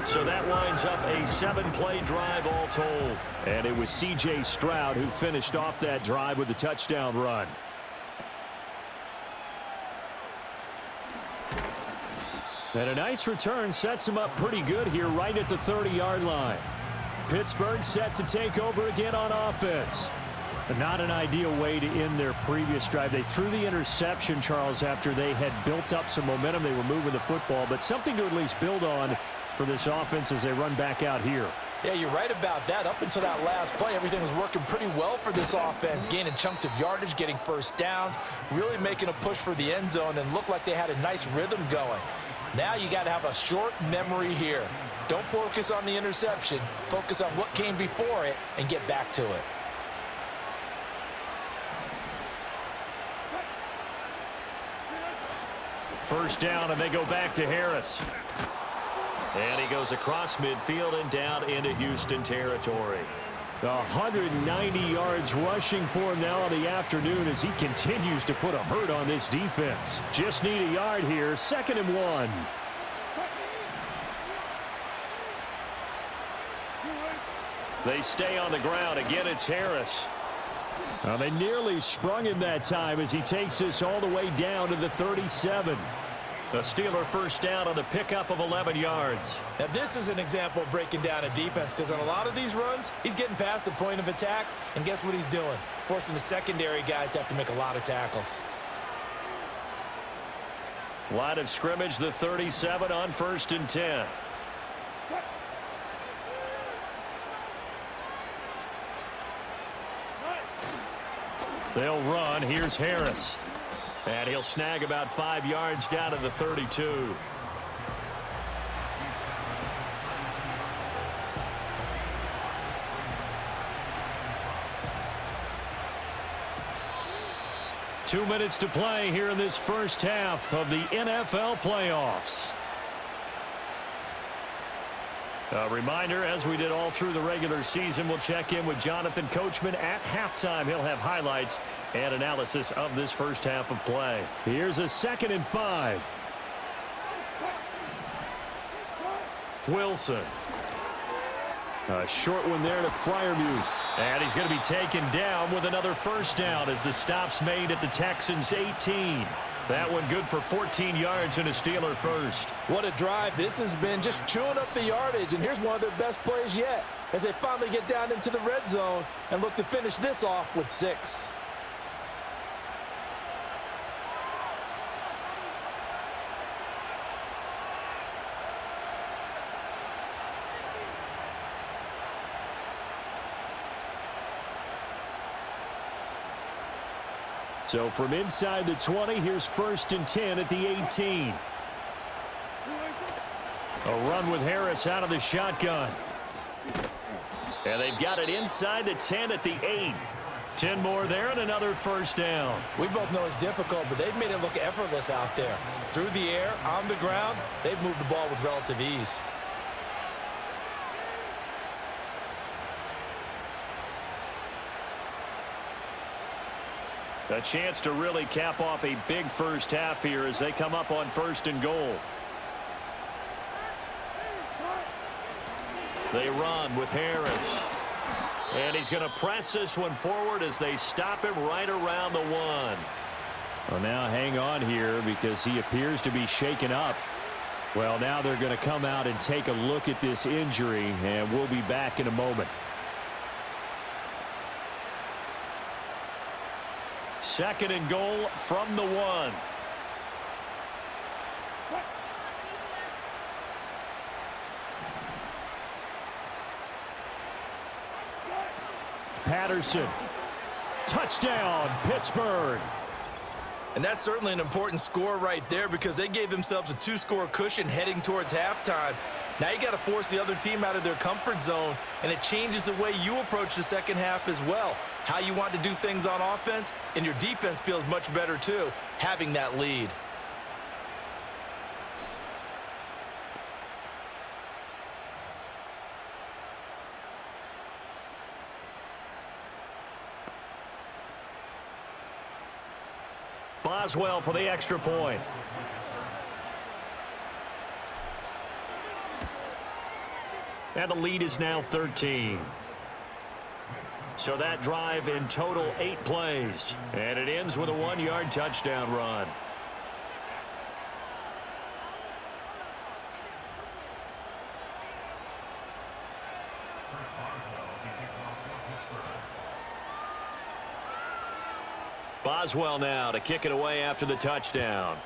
B: So that winds up a 7-play drive all told. And it was C.J. Stroud who finished off that drive with the touchdown run. And a nice return sets him up pretty good here right at the 30-yard line. Pittsburgh set to take over again on offense. Not an ideal way to end their previous drive. They threw the interception, Charles, after they had built up some momentum. They were moving the football, but something to at least build on for this offense as they run back out here.
C: Yeah, you're right about that. Up until that last play, everything was working pretty well for this offense, gaining chunks of yardage, getting first downs, really making a push for the end zone, and looked like they had a nice rhythm going. Now you got to have a short memory here. Don't focus on the interception. Focus on what came before it and get back to it.
B: First down, and they go back to Harris. And he goes across midfield and down into Houston territory. 190 yards rushing for him now in the afternoon as he continues to put a hurt on this defense. Just need a yard here. 2nd and 1. They stay on the ground. Again, it's Harris. Now, they nearly sprung him that time as he takes this all the way down to the 37. A Steeler first down on the pickup of 11 yards.
C: Now, this is an example of breaking down a defense because on a lot of these runs, he's getting past the point of attack, and guess what he's doing? Forcing the secondary guys to have to make a lot of tackles.
B: Line of scrimmage, the 37 on 1st and 10. They'll run. Here's Harris. And he'll snag about 5 yards down to the 32. 2 minutes to play here in this first half of the NFL playoffs. A reminder, as we did all through the regular season, we'll check in with Jonathan Coachman at halftime. He'll have highlights and analysis of this first half of play. Here's a 2nd and 5. Wilson. A short one there to Freiermuth. And he's going to be taken down with another first down as the stop's made at the Texans' 18. That one good for 14 yards and a Steeler first.
C: What a drive. This has been just chewing up the yardage, and here's one of their best plays yet as they finally get down into the red zone and look to finish this off with 6.
B: So from inside the 20, here's 1st and 10 at the 18. A run with Harris out of the shotgun. And they've got it inside the 10 at the 8. 10 more there and another first down.
C: We both know it's difficult, but they've made it look effortless out there. Through the air, on the ground, they've moved the ball with relative ease.
B: A chance to really cap off a big first half here as they come up on 1st and goal. They run with Harris. And he's going to press this one forward as they stop him right around the 1. Well, now hang on here because he appears to be shaken up. Well, now they're going to come out and take a look at this injury, and we'll be back in a moment. 2nd and goal from the 1. Patterson. Touchdown, Pittsburgh.
C: And that's certainly an important score right there because they gave themselves a 2-score cushion heading towards halftime. Now you got to force the other team out of their comfort zone, and it changes the way you approach the second half as well. How you want to do things on offense, and your defense feels much better too, having that lead.
B: Boswell for the extra point. And the lead is now 13. So that drive in total 8 plays. And it ends with a 1-yard touchdown run. Boswell now to kick it away after the touchdown.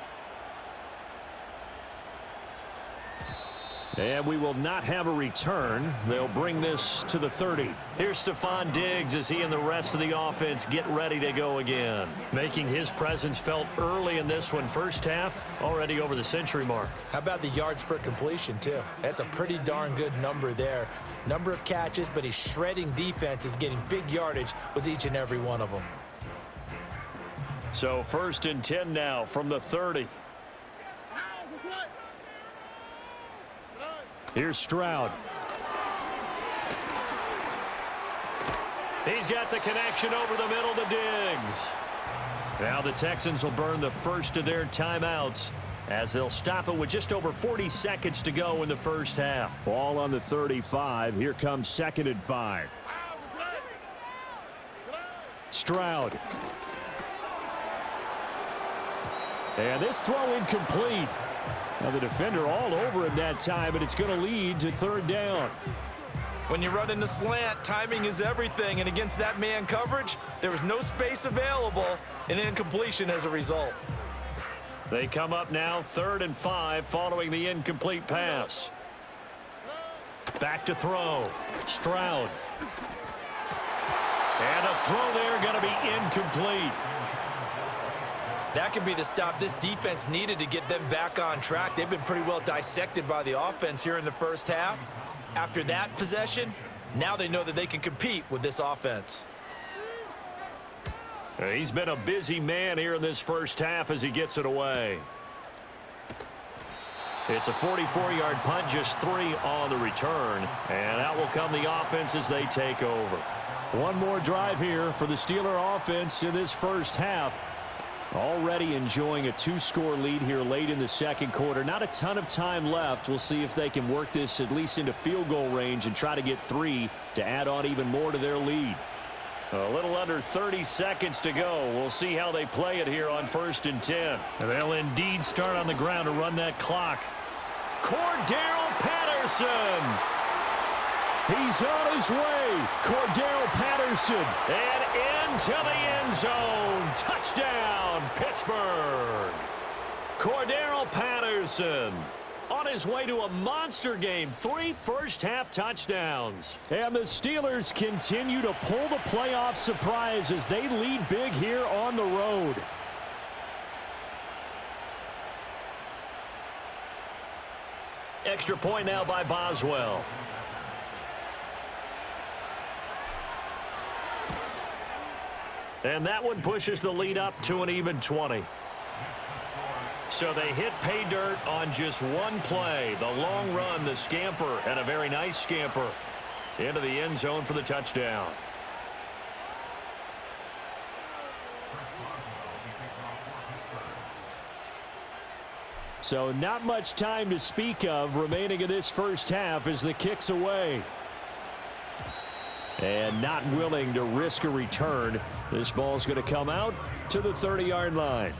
B: And we will not have a return. They'll bring this to the 30. Here's Stephon Diggs as he and the rest of the offense get ready to go again. Making his presence felt early in this one. First half, already over the century mark.
C: How about the yards per completion, too? That's a pretty darn good number there. Number of catches, but he's shredding defenses, getting big yardage with each and every one of them.
B: So 1st and 10 now from the 30. Here's Stroud. He's got the connection over the middle to Diggs. Now the Texans will burn the first of their timeouts as they'll stop it with just over 40 seconds to go in the first half. Ball on the 35. Here comes 2nd and 5. Stroud. And this throw incomplete. Now the defender all over him that time, but it's going to lead to 3rd down.
C: When you run in the slant, timing is everything, and against that man coverage, there was no space available, and incompletion as a result.
B: They come up now 3rd and 5 following the incomplete pass. Back to throw. Stroud. And a throw there going to be incomplete.
C: That could be the stop this defense needed to get them back on track. They've been pretty well dissected by the offense here in the first half. After that possession, now they know that they can compete with this offense.
B: He's been a busy man here in this first half as he gets it away. It's a 44-yard punt, just 3 on the return. And out will come the offense as they take over. One more drive here for the Steeler offense in this first half. Already enjoying a 2-score lead here late in the second quarter. Not a ton of time left. We'll see if they can work this at least into field goal range and try to get 3 to add on even more to their lead. A little under 30 seconds to go. We'll see how they play it here on 1st and 10. And they'll indeed start on the ground to run that clock. Cordero Patterson. He's on his way. Cordero Patterson. And into the end zone. Touchdown, Pittsburgh. Cordero Patterson on his way to a monster game. 3 first-half touchdowns. And the Steelers continue to pull the playoff surprise as they lead big here on the road. Extra point now by Boswell. And that one pushes the lead up to an even 20. So they hit pay dirt on just one play. The long run, the scamper, and a very nice scamper into the end zone for the touchdown. So not much time to speak of remaining in this first half as the kick's away. And not willing to risk a return. This ball's going to come out to the 30-yard line.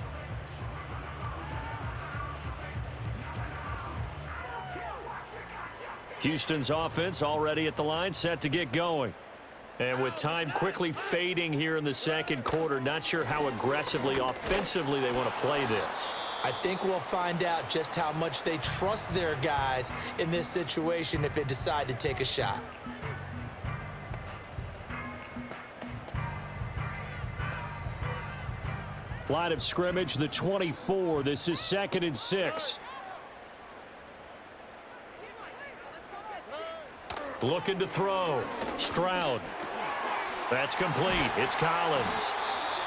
B: Houston's offense already at the line, set to get going. And with time quickly fading here in the second quarter, not sure how aggressively, offensively they want to play this.
C: I think we'll find out just how much they trust their guys in this situation if they decide to take a shot.
B: Line of scrimmage, the 24. This is 2nd and 6. Looking to throw. Stroud. That's complete. It's Collins.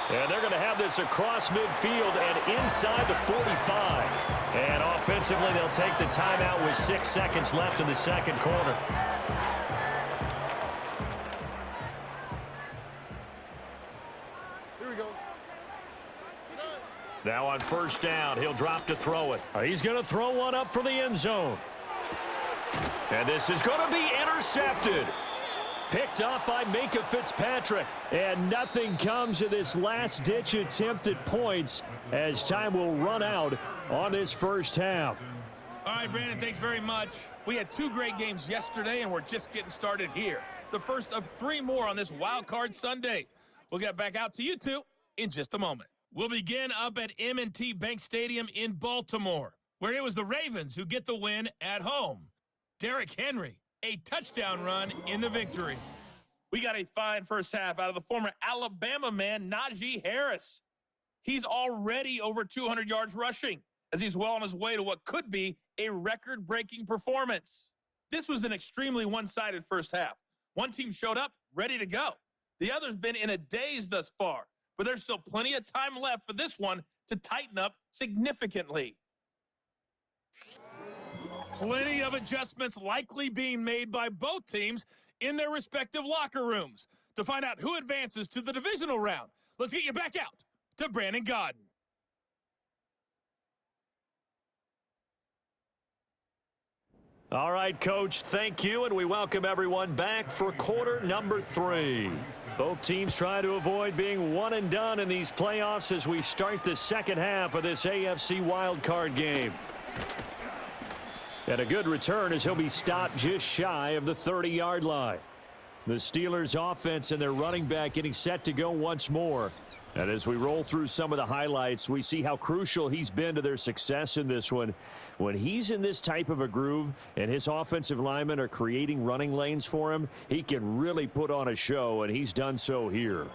B: And they're going to have this across midfield and inside the 45. And offensively, they'll take the timeout with 6 seconds left in the second quarter.
D: Here we go.
B: Now on 1st down, he'll drop to throw it. He's going to throw one up for the end zone. And this is going to be intercepted. Picked up by Minkah Fitzpatrick. And nothing comes of this last-ditch attempt at points as time will run out on this first half.
F: All right, Brandon, thanks very much. We had 2 great games yesterday, and we're just getting started here. The first of 3 more on this Wild Card Sunday. We'll get back out to you 2 in just a moment. We'll begin up at M&T Bank Stadium in Baltimore, where it was the Ravens who get the win at home. Derrick Henry, a touchdown run in the victory. We got a fine first half out of the former Alabama man, Najee Harris. He's already over 200 yards rushing as he's well on his way to what could be a record-breaking performance. This was an extremely one-sided first half. One team showed up ready to go. The other's been in a daze thus far, but there's still plenty of time left for this one to tighten up significantly. Plenty of adjustments likely being made by both teams in their respective locker rooms. To find out who advances to the divisional round, let's get you back out to Brandon Godden.
B: All right, Coach, thank you, and we welcome everyone back for quarter number 3. Both teams try to avoid being one and done in these playoffs as we start the second half of this AFC wildcard game. And a good return as he'll be stopped just shy of the 30-yard line. The Steelers offense and their running back getting set to go once more. And as we roll through some of the highlights, we see how crucial he's been to their success in this one. When he's in this type of a groove and his offensive linemen are creating running lanes for him, he can really put on a show, and he's done so here.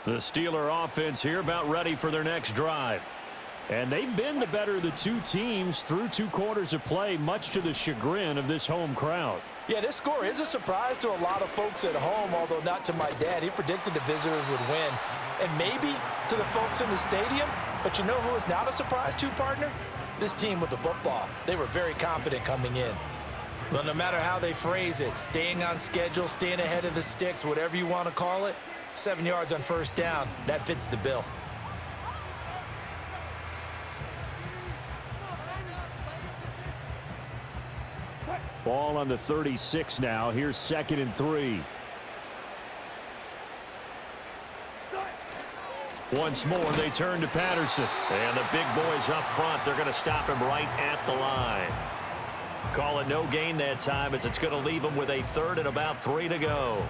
B: The Steeler offense here about ready for their next drive. And they've been the better of the two teams through 2 quarters of play, much to the chagrin of this home crowd.
C: Yeah, this score is a surprise to a lot of folks at home, although not to my dad. He predicted the visitors would win. And maybe to the folks in the stadium. But you know who is not a surprise to, partner? This team with the football. They were very confident coming in. Well, no matter how they phrase it, staying on schedule, staying ahead of the sticks, whatever you want to call it, 7 yards on first down, that fits the bill.
B: Ball on the 36 now. Here's 2nd and 3. Once more, they turn to Patterson. And the big boys up front, they're going to stop him right at the line. Call it no gain that time, as it's going to leave him with a 3rd and about 3 to go.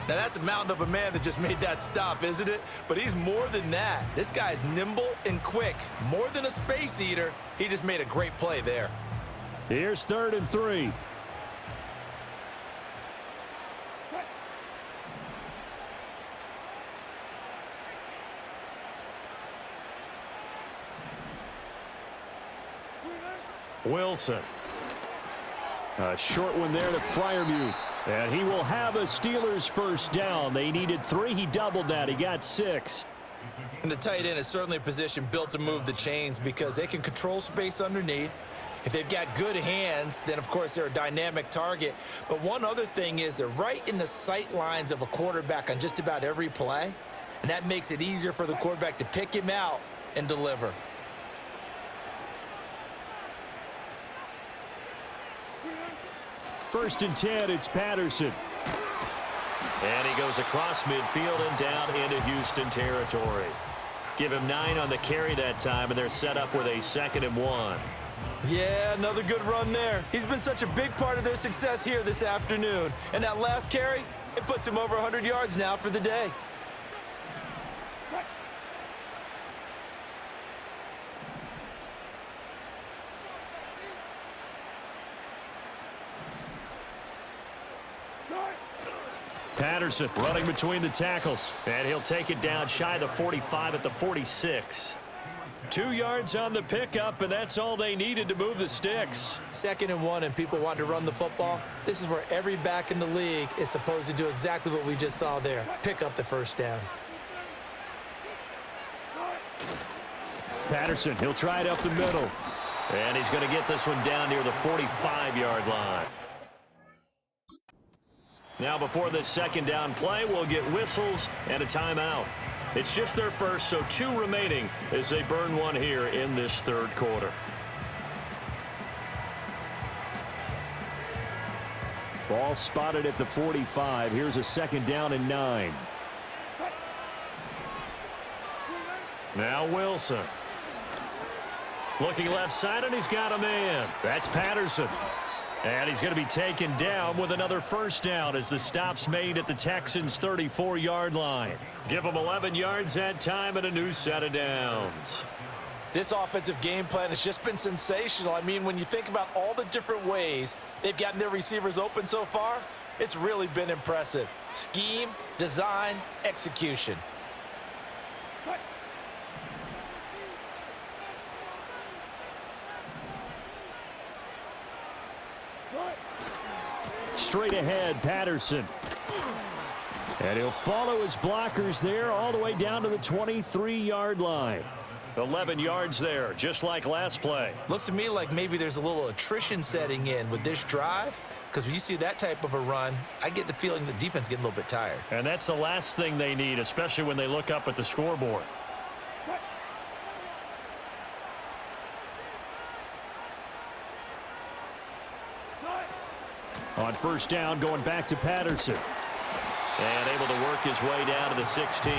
C: Now, that's a mountain of a man that just made that stop, isn't it? But he's more than that. This guy's nimble and quick. More than a space eater. He just made a great play there.
B: Here's 3rd and 3. Wilson. A short one there to Freiermuth. And he will have a Steelers first down. They needed 3. He doubled that. He got 6.
C: And the tight end is certainly a position built to move the chains because they can control space underneath. If they've got good hands, then, of course, they're a dynamic target. But one other thing is they're right in the sight lines of a quarterback on just about every play. And that makes it easier for the quarterback to pick him out and deliver.
B: First and 10, it's Patterson. And he goes across midfield and down into Houston territory. Give him 9 on the carry that time, and they're set up with a 2nd and 1.
C: Yeah, another good run there. He's been such a big part of their success here this afternoon. And that last carry, it puts him over 100 yards now for the day.
B: Patterson running between the tackles. And he'll take it down shy of the 45 at the 46. 2 yards on the pickup, and that's all they needed to move the sticks.
C: 2nd and 1, and people want to run the football. This is where every back in the league is supposed to do exactly what we just saw there. Pick up the first down.
B: Patterson, he'll try it up the middle. And he's going to get this one down near the 45-yard line. Now before this 2nd down play, we'll get whistles and a timeout. It's just their first, so 2 remaining as they burn one here in this 3rd quarter. Ball spotted at the 45. Here's a 2nd down and 9. Now Wilson. Looking left side, and he's got a man. That's Patterson. And he's going to be taken down with another first down as the stop's made at the Texans' 34-yard line. Give them 11 yards that time and a new set of downs.
C: This offensive game plan has just been sensational. I mean, when you think about all the different ways they've gotten their receivers open so far, it's really been impressive. Scheme, design, execution.
B: Straight ahead, Patterson. And he'll follow his blockers there all the way down to the 23-yard line. 11 yards there, just like last play.
C: Looks to me like maybe there's a little attrition setting in with this drive, because when you see that type of a run, I get the feeling the defense is getting a little bit tired.
B: And that's the last thing they need, especially when they look up at the scoreboard. On first down, going back to Patterson. And able to work his way down to the 16.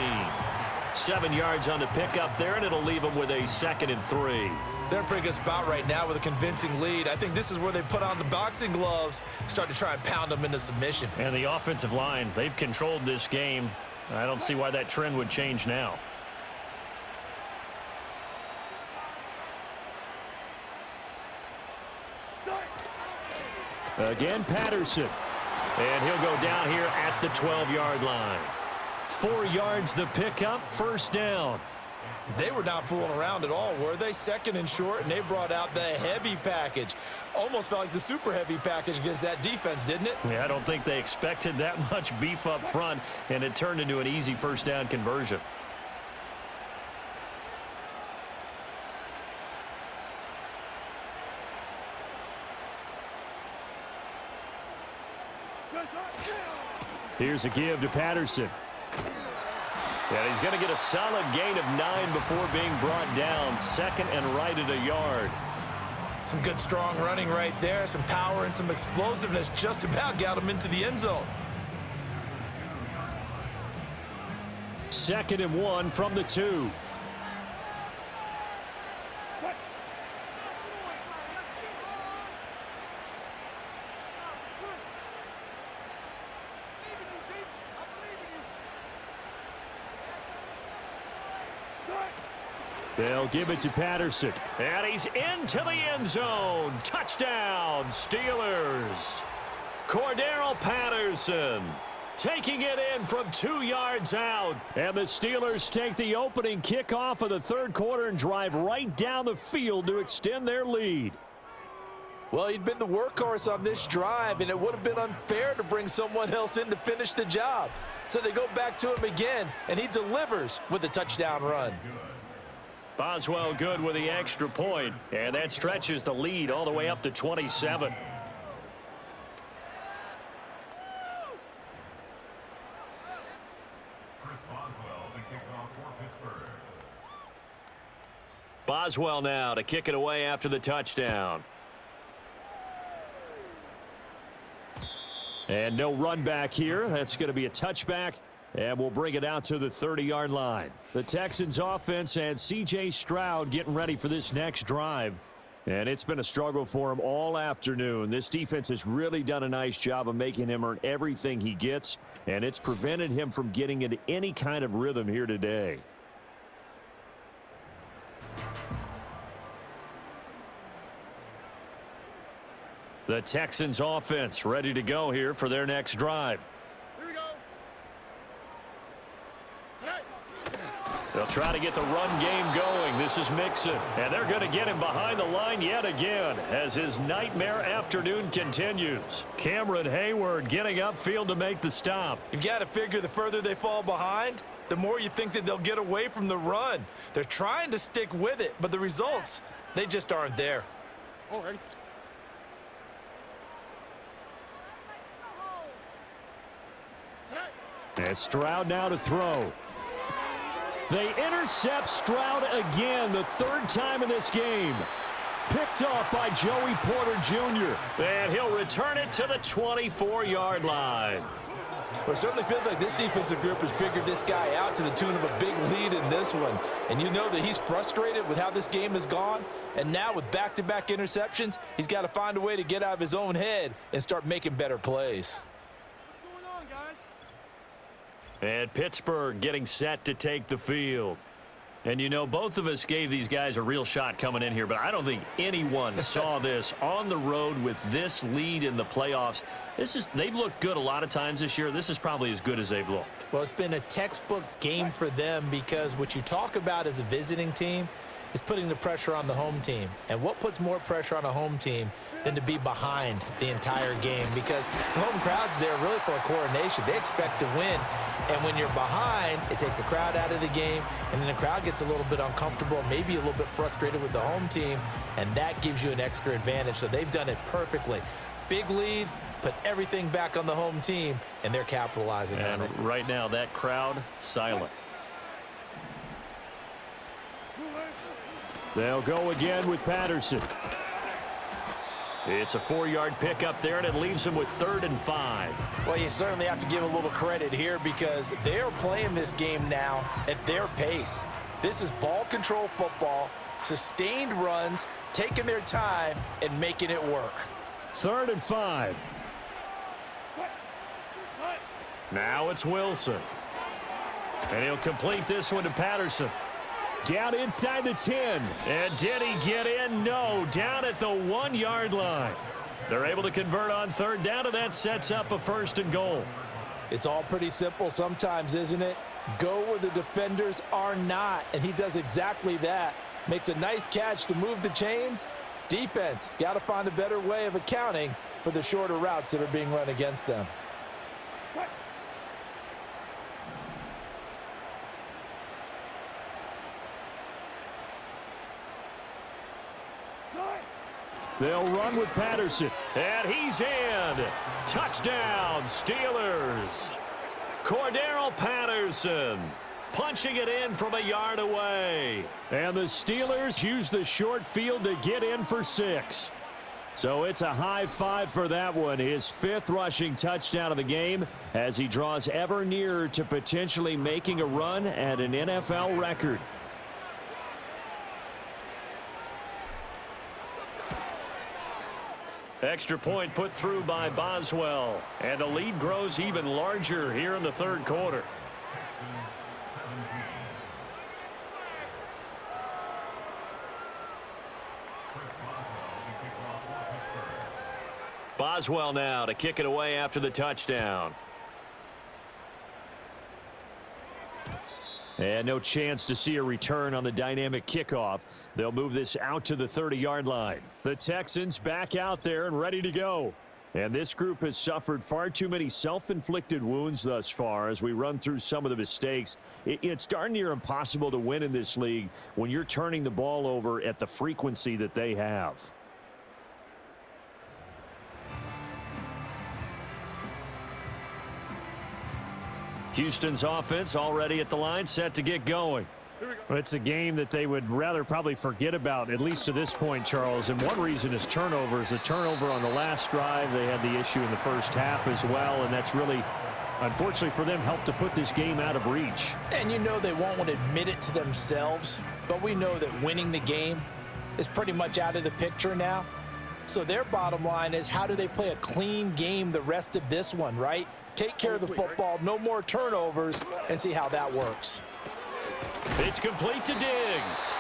B: 7 yards on the pickup there, and it'll leave him with a 2nd and 3.
C: They're in a pretty good spot right now with a convincing lead. I think this is where they put on the boxing gloves, start to try and pound them into submission.
B: And the offensive line, they've controlled this game. I don't see why that trend would change now. Again, Patterson. And he'll go down here at the 12-yard line. 4 yards the pickup, first down.
C: They were not fooling around at all, were they? Second and short, and they brought out the heavy package. Almost felt like the super heavy package against that defense, didn't it?
B: Yeah, I don't think they expected that much beef up front, and it turned into an easy first down conversion. Here's a give to Patterson. And he's going to get a solid gain of 9 before being brought down. Second and right at a yard.
C: Some good, strong running right there. Some power and some explosiveness just about got him into the end zone.
B: 2nd and 1 from the 2. They'll give it to Patterson. And he's into the end zone. Touchdown, Steelers. Cordero Patterson taking it in from 2 yards out. And the Steelers take the opening kickoff of the third quarter and drive right down the field to extend their lead.
C: Well, he'd been the workhorse on this drive, and it would have been unfair to bring someone else in to finish the job. So they go back to him again, and he delivers with a touchdown run.
B: Boswell good with the extra point, and that stretches the lead all the way up to 27. Boswell now to kick it away after the touchdown. And no run back here. That's going to be a touchback. And we'll bring it out to the 30-yard line. The Texans offense and C.J. Stroud getting ready for this next drive. And it's been a struggle for him all afternoon. This defense has really done a nice job of making him earn everything he gets. And it's prevented him from getting into any kind of rhythm here today. The Texans offense ready to go here for their next drive. They'll try to get the run game going. This is Mixon, and they're going to get him behind the line yet again as his nightmare afternoon continues. Cameron Hayward getting upfield to make the stop.
C: You've got to figure the further they fall behind, the more you think that they'll get away from the run. They're trying to stick with it, but the results, they just aren't there.
D: Already.
B: And Stroud now to throw. They intercept Stroud again, the third time in this game. Picked off by Joey Porter Jr. And he'll return it to the 24-yard line.
C: Well, it certainly feels like this defensive group has figured this guy out to the tune of a big lead in this one. And you know that he's frustrated with how this game has gone. And now with back-to-back interceptions, he's got to find a way to get out of his own head and start making better plays.
B: And Pittsburgh getting set to take the field. And, you know, both of us gave these guys a real shot coming in here, but I don't think anyone saw this on the road with this lead in the playoffs. They've looked good a lot of times this year. This is probably as good as they've looked.
C: Well, it's been a textbook game for them because what you talk about as a visiting team is putting the pressure on the home team. And what puts more pressure on a home team than to be behind the entire game? Because the home crowd's there really for a coronation. They expect to win. And when you're behind, it takes the crowd out of the game, and then the crowd gets a little bit uncomfortable, maybe a little bit frustrated with the home team, and that gives you an extra advantage. So they've done it perfectly. Big lead, put everything back on the home team, and they're capitalizing on it.
B: And right now, that crowd, silent. They'll go again with Patterson. It's a 4-yard pickup there, and it leaves them with 3rd and 5.
C: Well, you certainly have to give a little credit here because they're playing this game now at their pace. This is ball control football, sustained runs, taking their time, and making it work.
B: 3rd and 5. Now it's Wilson. And he'll complete this one to Patterson. Down inside the 10. And did he get in? No. Down at the 1-yard line. They're able to convert on 3rd down, and that sets up a 1st and goal.
C: It's all pretty simple sometimes, isn't it? Go where the defenders are not, and he does exactly that. Makes a nice catch to move the chains. Defense, got to find a better way of accounting for the shorter routes that are being run against them.
B: They'll run with Patterson, and he's in. Touchdown, Steelers. Cordero Patterson punching it in from a yard away. And the Steelers use the short field to get in for 6. So it's a high five for that one. His 5th rushing touchdown of the game as he draws ever nearer to potentially making a run at an NFL record. Extra point put through by Boswell. And the lead grows even larger here in the third quarter. Boswell now to kick it away after the touchdown. And no chance to see a return on the dynamic kickoff. They'll move this out to the 30-yard line. The Texans back out there and ready to go. And this group has suffered far too many self-inflicted wounds thus far as we run through some of the mistakes. It's darn near impossible to win in this league when you're turning the ball over at the frequency that they have. Houston's offense already at the line, set to get going. It's a game that they would rather probably forget about, at least to this point, Charles. And one reason is turnovers. The turnover on the last drive, they had the issue in the first half as well, and that's really, unfortunately for them, helped to put this game out of reach.
C: And you know they won't admit it to themselves, but we know that winning the game is pretty much out of the picture now. So their bottom line is, how do they play a clean game the rest of this one, right? Take care of the football, no more turnovers, and see how that works.
B: It's complete to Diggs.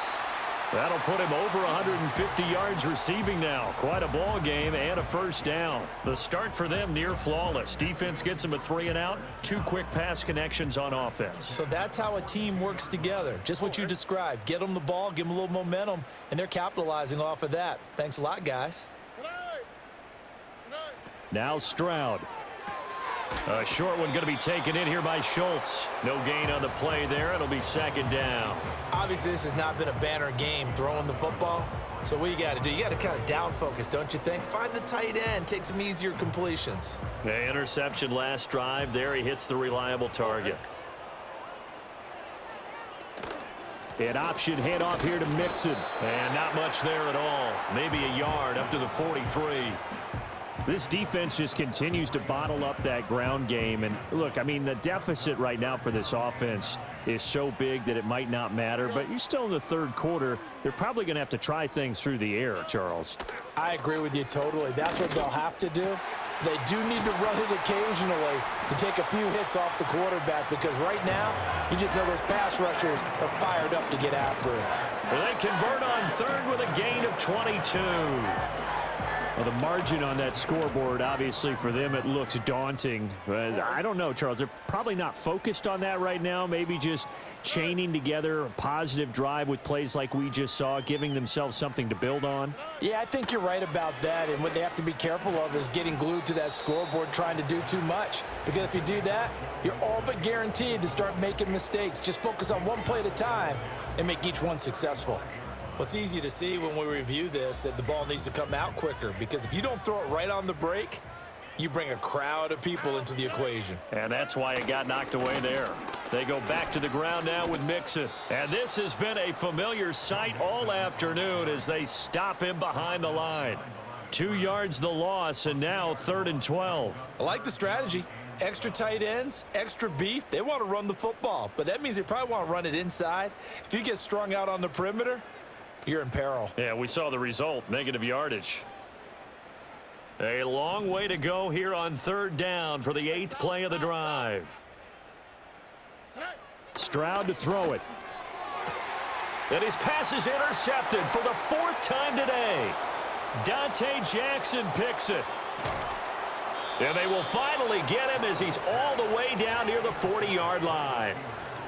B: That'll put him over 150 yards receiving now. Quite a ball game and a first down. The start for them near flawless. Defense gets them a 3 and out. 2 quick pass connections on offense.
C: So that's how a team works together. Just what you described. Get them the ball, give them a little momentum, and they're capitalizing off of that. Thanks a lot, guys.
B: Now Stroud. A short one going to be taken in here by Schultz. No gain on the play there. It'll be second down.
C: Obviously, this has not been a banner game throwing the football. So what you got to do, you got to kind of down focus, don't you think? Find the tight end, take some easier completions.
B: The interception last drive. There he hits the reliable target. An option handoff here to Mixon. And not much there at all. Maybe a yard up to the 43. This defense just continues to bottle up that ground game. And look, I mean, the deficit right now for this offense is so big that it might not matter. But you're still in the third quarter. They're probably going to have to try things through the air, Charles.
C: I agree with you totally. That's what they'll have to do. They do need to run it occasionally to take a few hits off the quarterback, because right now, you just know those pass rushers are fired up to get after it.
B: Well, they convert on third with a gain of 22. Well, the margin on that scoreboard, obviously, for them, it looks daunting. I don't know, Charles. They're probably not focused on that right now. Maybe just chaining together a positive drive with plays like we just saw, giving themselves something to build on.
C: Yeah, I think you're right about that. And what they have to be careful of is getting glued to that scoreboard trying to do too much. Because if you do that, you're all but guaranteed to start making mistakes. Just focus on one play at a time and make each one successful. Well, it's easy to see when we review this that the ball needs to come out quicker, because if you don't throw it right on the break, you bring a crowd of people into the equation.
B: And that's why it got knocked away there. They go back to the ground now with Mixon. And this has been a familiar sight all afternoon as they stop him behind the line. 2 yards the loss, and now 3rd and 12.
C: I like the strategy. Extra tight ends, extra beef. They want to run the football, but that means they probably want to run it inside. If you get strung out on the perimeter, you're in peril.
B: Yeah, we saw the result, negative yardage. A long way to go here on 3rd down for the 8th play of the drive. Stroud to throw it. And his pass is intercepted for the 4th time today. Dante Jackson picks it. And they will finally get him as he's all the way down near the 40-yard line.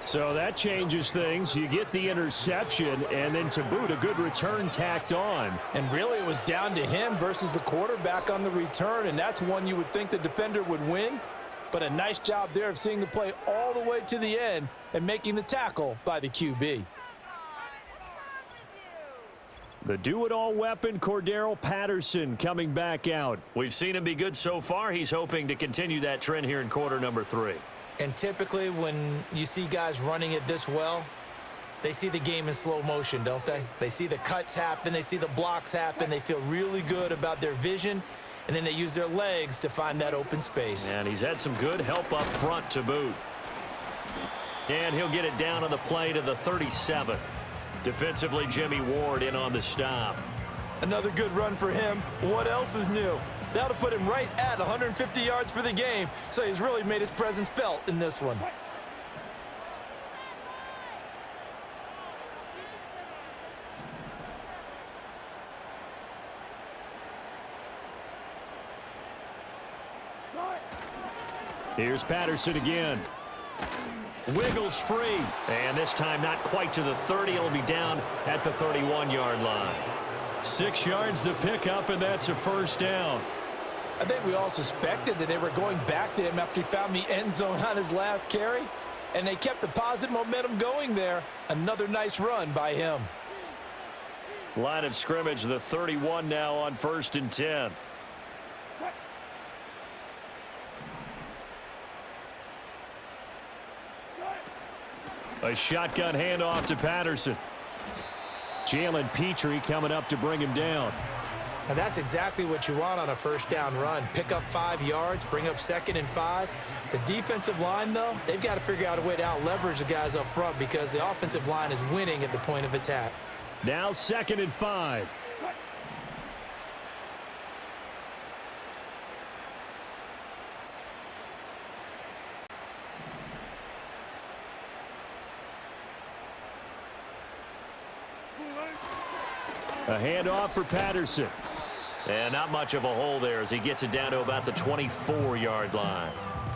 B: So that changes things. You get the interception, and then to boot, a good return tacked on.
C: And really, it was down to him versus the quarterback on the return, and that's one you would think the defender would win. But a nice job there of seeing the play all the way to the end and making the tackle by the QB.
B: The do-it-all weapon, Cordero Patterson, coming back out. We've seen him be good so far. He's hoping to continue that trend here in quarter number 3.
C: And typically when you see guys running it this well, they see the game in slow motion, don't they? They see the cuts happen. They see the blocks happen. They feel really good about their vision. And then they use their legs to find that open space.
B: And he's had some good help up front to boot. And he'll get it down on the play to the 37. Defensively, Jimmy Ward in on the stop.
C: Another good run for him. What else is new? That'll put him right at 150 yards for the game. So he's really made his presence felt in this one.
B: Here's Patterson again. Wiggles free. And this time not quite to the 30. It'll be down at the 31-yard line. 6 yards the pickup, and that's a first down.
C: I think we all suspected that they were going back to him after he found the end zone on his last carry. And they kept the positive momentum going there. Another nice run by him.
B: Line of scrimmage, the 31 now on 1st and 10. A shotgun handoff to Patterson. Jalen Petrie coming up to bring him down.
C: And that's exactly what you want on a first down run. Pick up 5 yards, bring up 2nd and 5. The defensive line, though, they've got to figure out a way to out-leverage the guys up front because the offensive line is winning at the point of attack.
B: Now 2nd and 5. A handoff for Patterson. And not much of a hole there as he gets it down to about the 24-yard line.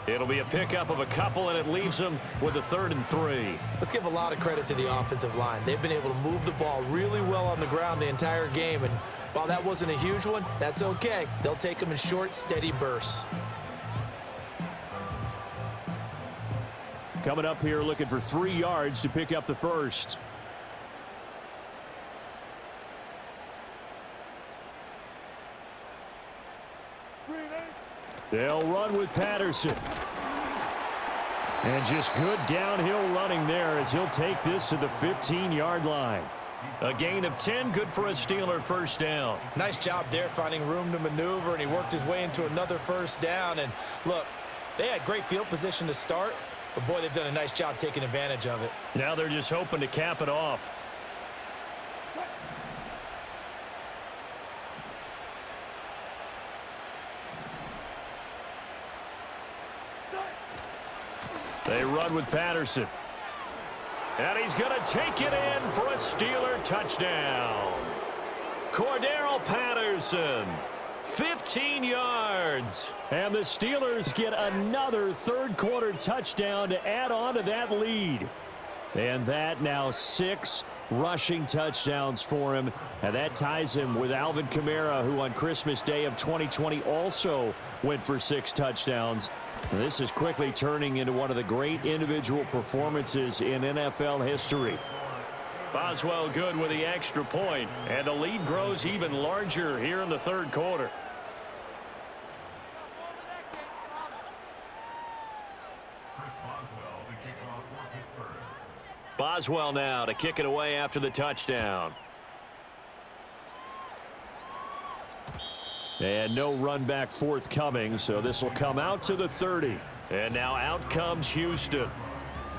B: It'll be a pickup of a couple, and it leaves him with a 3rd and 3.
C: Let's give a lot of credit to the offensive line. They've been able to move the ball really well on the ground the entire game, and while that wasn't a huge one, that's okay. They'll take them in short, steady bursts.
B: Coming up here looking for 3 yards to pick up the first. They'll run with Patterson. And just good downhill running there as he'll take this to the 15-yard line. A gain of 10, good for a Steeler first down.
C: Nice job there finding room to maneuver, and he worked his way into another first down. And look, they had great field position to start, but boy, they've done a nice job taking advantage of it.
B: Now they're just hoping to cap it off. They run with Patterson. And he's going to take it in for a Steeler touchdown. Cordero Patterson, 15 yards. And the Steelers get another third-quarter touchdown to add on to that lead. And that now 6 rushing touchdowns for him. And that ties him with Alvin Kamara, who on Christmas Day of 2020 also went for 6 touchdowns. This is quickly turning into one of the great individual performances in NFL history. Boswell good with the extra point, and the lead grows even larger here in the third quarter. Boswell now to kick it away after the touchdown. And no run back forthcoming, so this will come out to the 30. And now out comes Houston.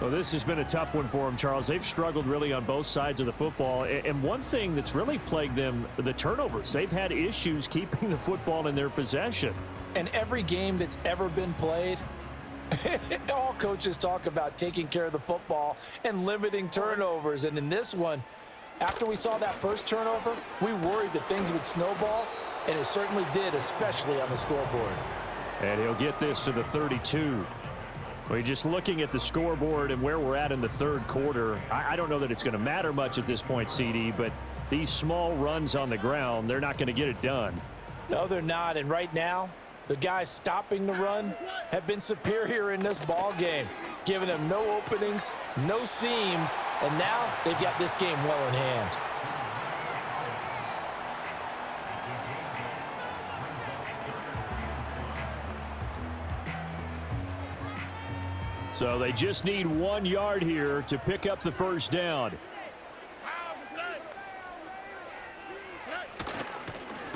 B: Well, this has been a tough one for them, Charles. They've struggled really on both sides of the football. And one thing that's really plagued them, the turnovers. They've had issues keeping the football in their possession.
C: And every game that's ever been played, all coaches talk about taking care of the football and limiting turnovers. And in this one, after we saw that first turnover, we worried that things would snowball. And it certainly did, especially on the scoreboard.
B: And he'll get this to the 32. Well, just looking at the scoreboard and where we're at in the third quarter, I don't know that it's going to matter much at this point, CD, but these small runs on the ground, they're not going to get it done.
C: No, they're not. And right now, the guys stopping the run have been superior in this ball game, giving them no openings, no seams, and now they've got this game well in hand.
B: So they just need 1 yard here to pick up the first down.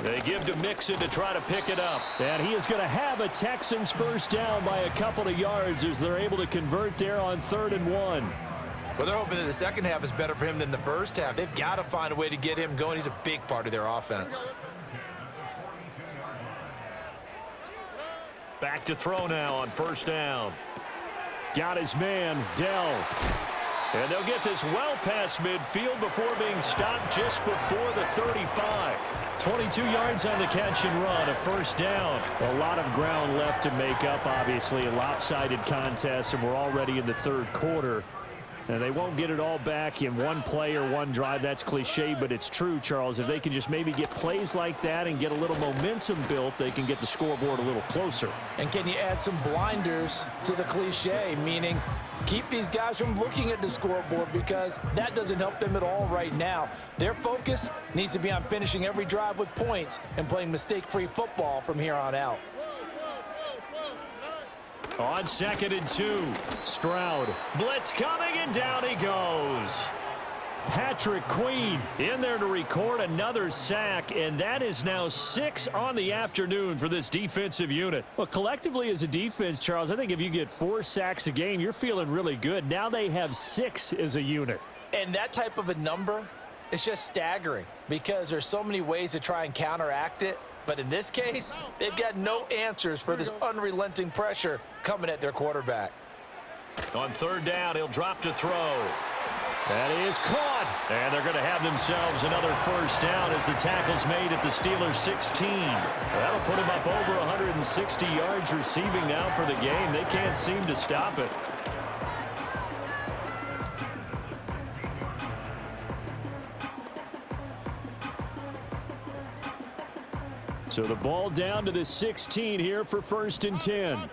B: They give to Mixon to try to pick it up. And he is going to have a Texans first down by a couple of yards as they're able to convert there on 3rd and 1.
C: Well, they're hoping that the second half is better for him than the first half. They've got to find a way to get him going. He's a big part of their offense.
B: Back to throw now on first down. Got his man, Dell. And they'll get this well past midfield before being stopped just before the 35. 22 yards on the catch and run, a first down. A lot of ground left to make up, obviously. A lopsided contest, and we're already in the third quarter. And they won't get it all back in one play or one drive. That's cliche, but it's true, Charles. If they can just maybe get plays like that and get a little momentum built, they can get the scoreboard a little closer.
C: And can you add some blinders to the cliche, meaning keep these guys from looking at the scoreboard, because that doesn't help them at all right now. Their focus needs to be on finishing every drive with points and playing mistake-free football from here on out.
B: On 2nd and 2, Stroud. Blitz coming, and down he goes. Patrick Queen in there to record another sack, and that is now 6 on the afternoon for this defensive unit. Well, collectively as a defense, Charles, I think if you get 4 sacks a game, you're feeling really good. Now they have 6 as a unit.
C: And that type of a number is just staggering, because there's so many ways to try and counteract it. But in this case, they've got no answers for this unrelenting pressure coming at their quarterback.
B: On 3rd down, he'll drop to throw. That is caught. And they're going to have themselves another first down as the tackle's made at the Steelers' 16. That'll put them up over 160 yards receiving now for the game. They can't seem to stop it. So the ball down to the 16 here for 1st and 10.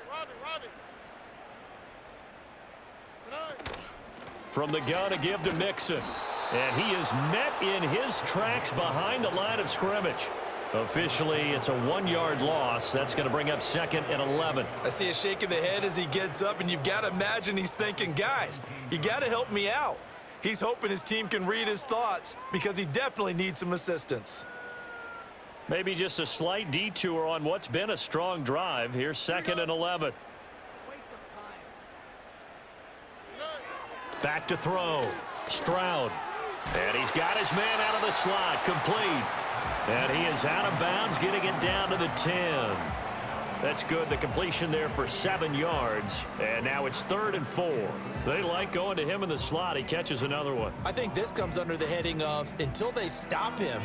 B: From the gun, a give to Mixon. And he is met in his tracks behind the line of scrimmage. Officially, it's a 1-yard loss. That's going to bring up 2nd and 11.
C: I see a shake of the head as he gets up, and you've got to imagine he's thinking, guys, you got to help me out. He's hoping his team can read his thoughts, because he definitely needs some assistance.
B: Maybe just a slight detour on what's been a strong drive. Here's 2nd and 11. Back to throw. Stroud. And he's got his man out of the slot. Complete. And he is out of bounds, getting it down to the 10. That's good. The completion there for 7 yards. And now it's 3rd and 4. They like going to him in the slot. He catches another one.
C: I think this comes under the heading of, until they stop him,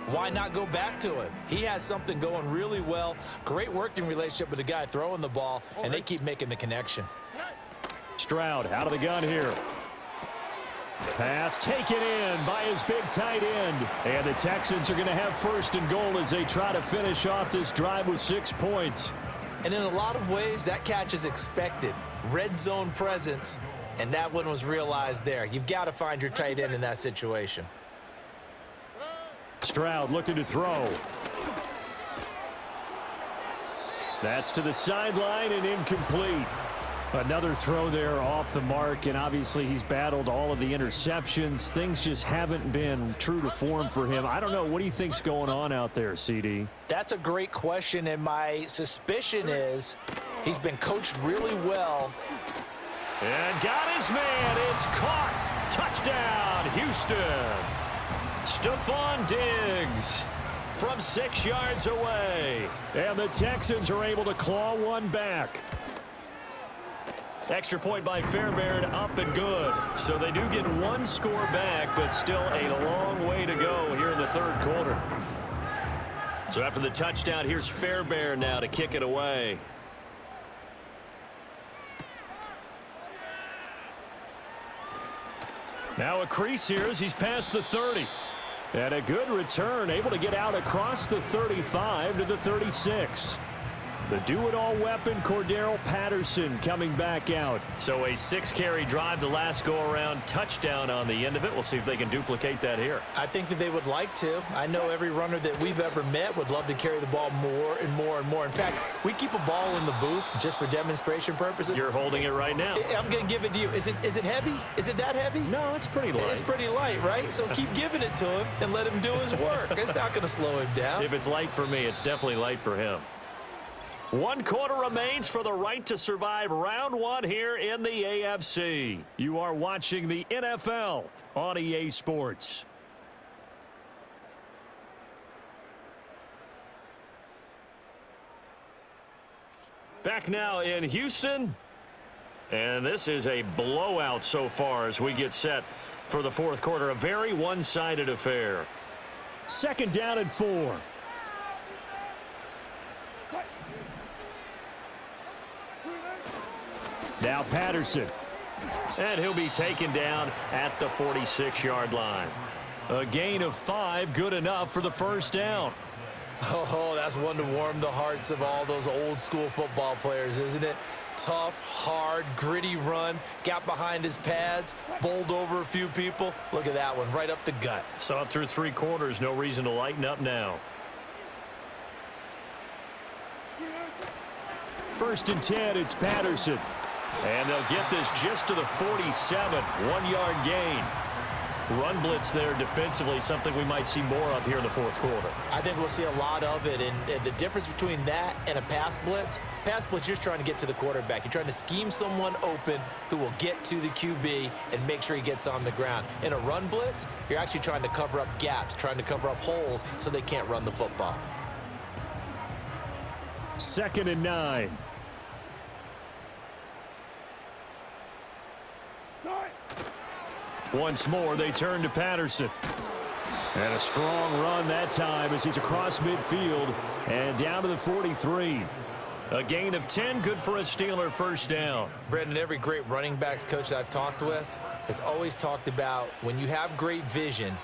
C: why not go back to him? He has something going really well. Great working relationship with the guy throwing the ball, and they keep making the connection.
B: Stroud out of the gun here. Pass taken in by his big tight end. And the Texans are going to have 1st and goal as they try to finish off this drive with 6 points.
C: And in a lot of ways, that catch is expected. Red zone presence, and that one was realized there. You've got to find your tight end in that situation.
B: Stroud looking to throw. That's to the sideline and incomplete. Another throw there off the mark, and obviously he's battled all of the interceptions. Things just haven't been true to form for him. I don't know. What do you think's going on out there, CD?
C: That's a great question, and my suspicion is he's been coached really well.
B: And got his man. It's caught. Touchdown, Houston. Stephon Diggs from 6 yards away. And the Texans are able to claw one back. Extra point by Fairbairn, up and good. So they do get 1 score back, but still a long way to go here in the 3rd quarter. So after the touchdown, here's Fairbairn now to kick it away. Now a crease here as he's past the 30. And a good return, able to get out across the 35 to the 36. The do-it-all weapon, Cordero Patterson, coming back out. So a 6-carry drive the last go-around, touchdown on the end of it. We'll see if they can duplicate that here.
C: I think that they would like to. I know every runner that we've ever met would love to carry the ball more and more and more. In fact, we keep a ball in the booth just for demonstration purposes.
B: You're holding it right now.
C: I'm going to give it to you. Is it heavy? Is it that heavy?
B: No, it's pretty light.
C: It's pretty light, right? So keep giving it to him and let him do his work. It's not going to slow him down.
B: If it's light for me, it's definitely light for him. 1 quarter remains for the right to survive round 1 here in the AFC. You are watching the NFL on EA Sports. Back now in Houston. And this is a blowout so far as we get set for the 4th quarter. A very one-sided affair. 2nd down and 4. Now Patterson. And he'll be taken down at the 46-yard line. A gain of 5, good enough for the 1st down.
C: Oh, that's one to warm the hearts of all those old school football players, isn't it? Tough, hard, gritty run, got behind his pads, bowled over a few people. Look at that one, right up the gut.
B: Saw it through 3 quarters, no reason to lighten up now. 1st and 10, it's Patterson. And they'll get this just to the 47, 1-yard gain. Run blitz there defensively, something we might see more of here in the 4th quarter.
C: I think we'll see a lot of it, and the difference between that and a pass blitz, you're just trying to get to the quarterback. You're trying to scheme someone open who will get to the QB and make sure he gets on the ground. In a run blitz, you're actually trying to cover up gaps, trying to cover up holes so they can't run the football.
B: 2nd and 9. Once more, they turn to Patterson. And a strong run that time as he's across midfield and down to the 43. A gain of 10, good for a Steeler 1st down.
C: Brendan, every great running backs coach that I've talked with has always talked about when you have great vision,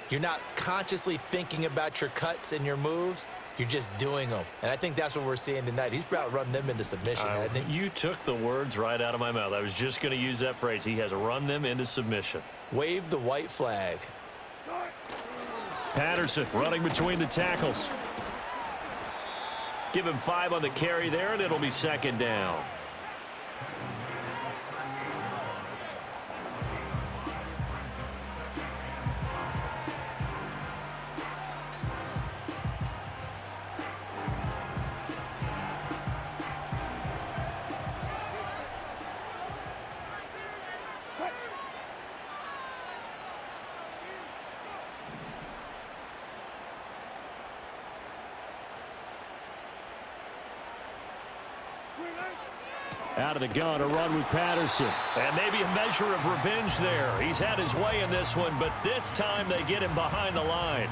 C: you're not consciously thinking about your cuts and your moves. You're just doing them. And I think that's what we're seeing tonight. He's about to run them into submission, hasn't he?
B: You took the words right out of my mouth. I was just going to use that phrase. He has run them into submission.
C: Wave the white flag.
B: Patterson running between the tackles. Give him 5 on the carry there, and it'll be 2nd down. Out of the gun, a run with Patterson. And maybe a measure of revenge there. He's had his way in this one, but this time they get him behind the line.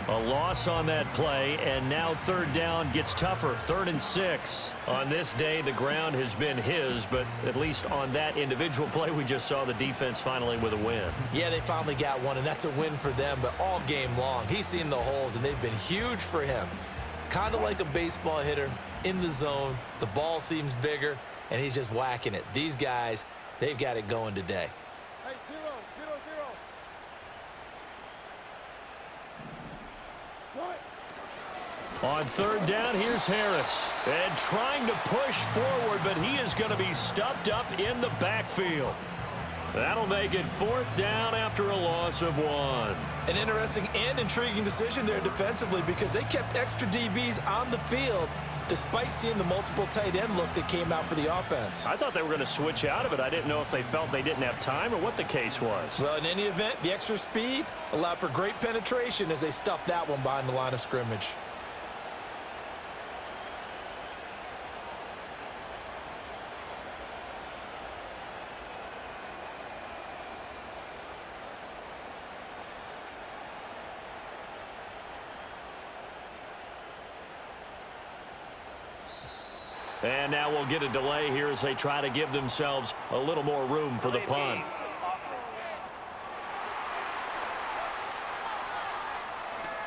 B: A loss on that play, and now 3rd down gets tougher. 3rd and 6. On this day, the ground has been his, but at least on that individual play, we just saw the defense finally with a win.
C: Yeah, they finally got one, and that's a win for them, but all game long, he's seen the holes, and they've been huge for him. Kind of like a baseball hitter in the zone. The ball seems bigger, and he's just whacking it. These guys, they've got it going today.
D: Hey, 0-0-0.
B: On 3rd down, here's Harris. And trying to push forward, but he is going to be stuffed up in the backfield. That'll make it 4th down after a loss of 1.
C: An interesting and intriguing decision there defensively because they kept extra DBs on the field despite seeing the multiple tight end look that came out for the offense.
B: I thought they were going to switch out of it. I didn't know if they felt they didn't have time or what the case was.
C: Well, in any event, the extra speed allowed for great penetration as they stuffed that one behind the line of scrimmage.
B: And now we'll get a delay here as they try to give themselves a little more room for the punt.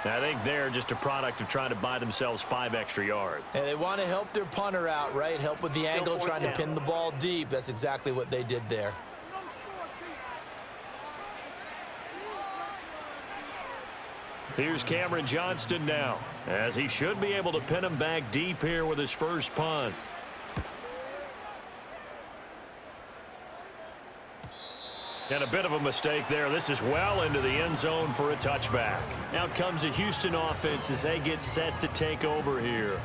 B: I think they're just a product of trying to buy themselves 5 extra yards.
C: And they want to help their punter out, right? Help with the angle, trying to pin the ball deep. That's exactly what they did there.
B: Here's Cameron Johnston now, as he should be able to pin him back deep here with his first punt. And a bit of a mistake there. This is well into the end zone for a touchback. Out comes the Houston offense as they get set to take over here.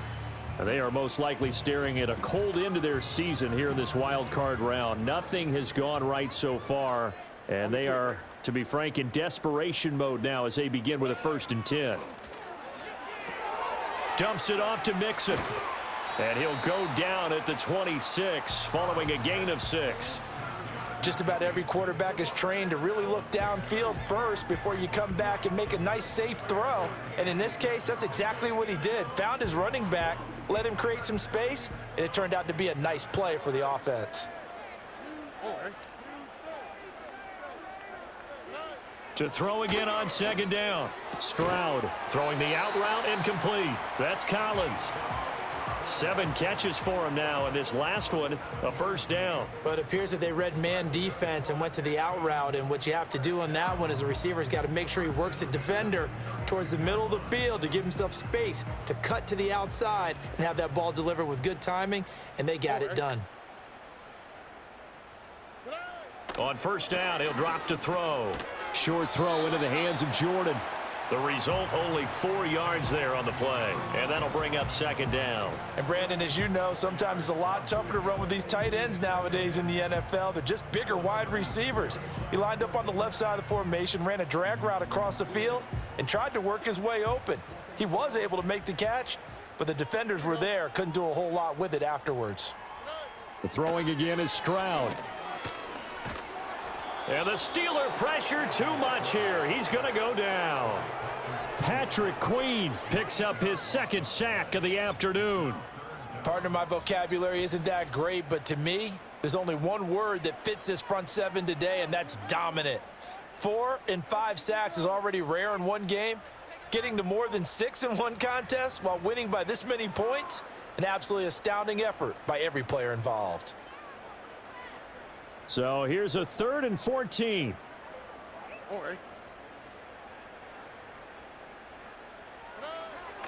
B: And they are most likely staring at a cold end to their season here in this wild card round. Nothing has gone right so far, and they are, to be frank, in desperation mode now as they begin with a 1st and 10. Dumps it off to Mixon. And he'll go down at the 26 following a gain of 6.
C: Just about every quarterback is trained to really look downfield first before you come back and make a nice, safe throw. And in this case, that's exactly what he did. Found his running back, let him create some space, and it turned out to be a nice play for the offense.
B: To throw again on 2nd down. Stroud throwing the out route incomplete. That's Collins. 7 catches for him now, and this last one, a 1st down.
C: But it appears that they read man defense and went to the out route, and what you have to do on that one is the receiver's got to make sure he works the defender towards the middle of the field to give himself space to cut to the outside and have that ball delivered with good timing, and they got it done.
B: On 1st down, he'll drop to throw.
F: Short throw into the hands of Jordan.
B: The result, only 4 yards there on the play, and that'll bring up 2nd down.
C: And Brandon, as you know, sometimes it's a lot tougher to run with these tight ends nowadays in the NFL. They're just bigger wide receivers. He lined up on the left side of the formation, ran a drag route across the field, and tried to work his way open. He was able to make the catch, but the defenders were there, couldn't do a whole lot with it afterwards.
F: The throwing again is Stroud.
B: And the Steeler pressure too much here. He's going to go down.
F: Patrick Queen picks up his 2nd sack of the afternoon.
C: Partner, my vocabulary isn't that great, but to me, there's only one word that fits this front 7 today, and that's dominant. 4 and 5 sacks is already rare in one game. Getting to more than 6 in one contest while winning by this many points, an absolutely astounding effort by every player involved.
F: So here's a 3rd and 14.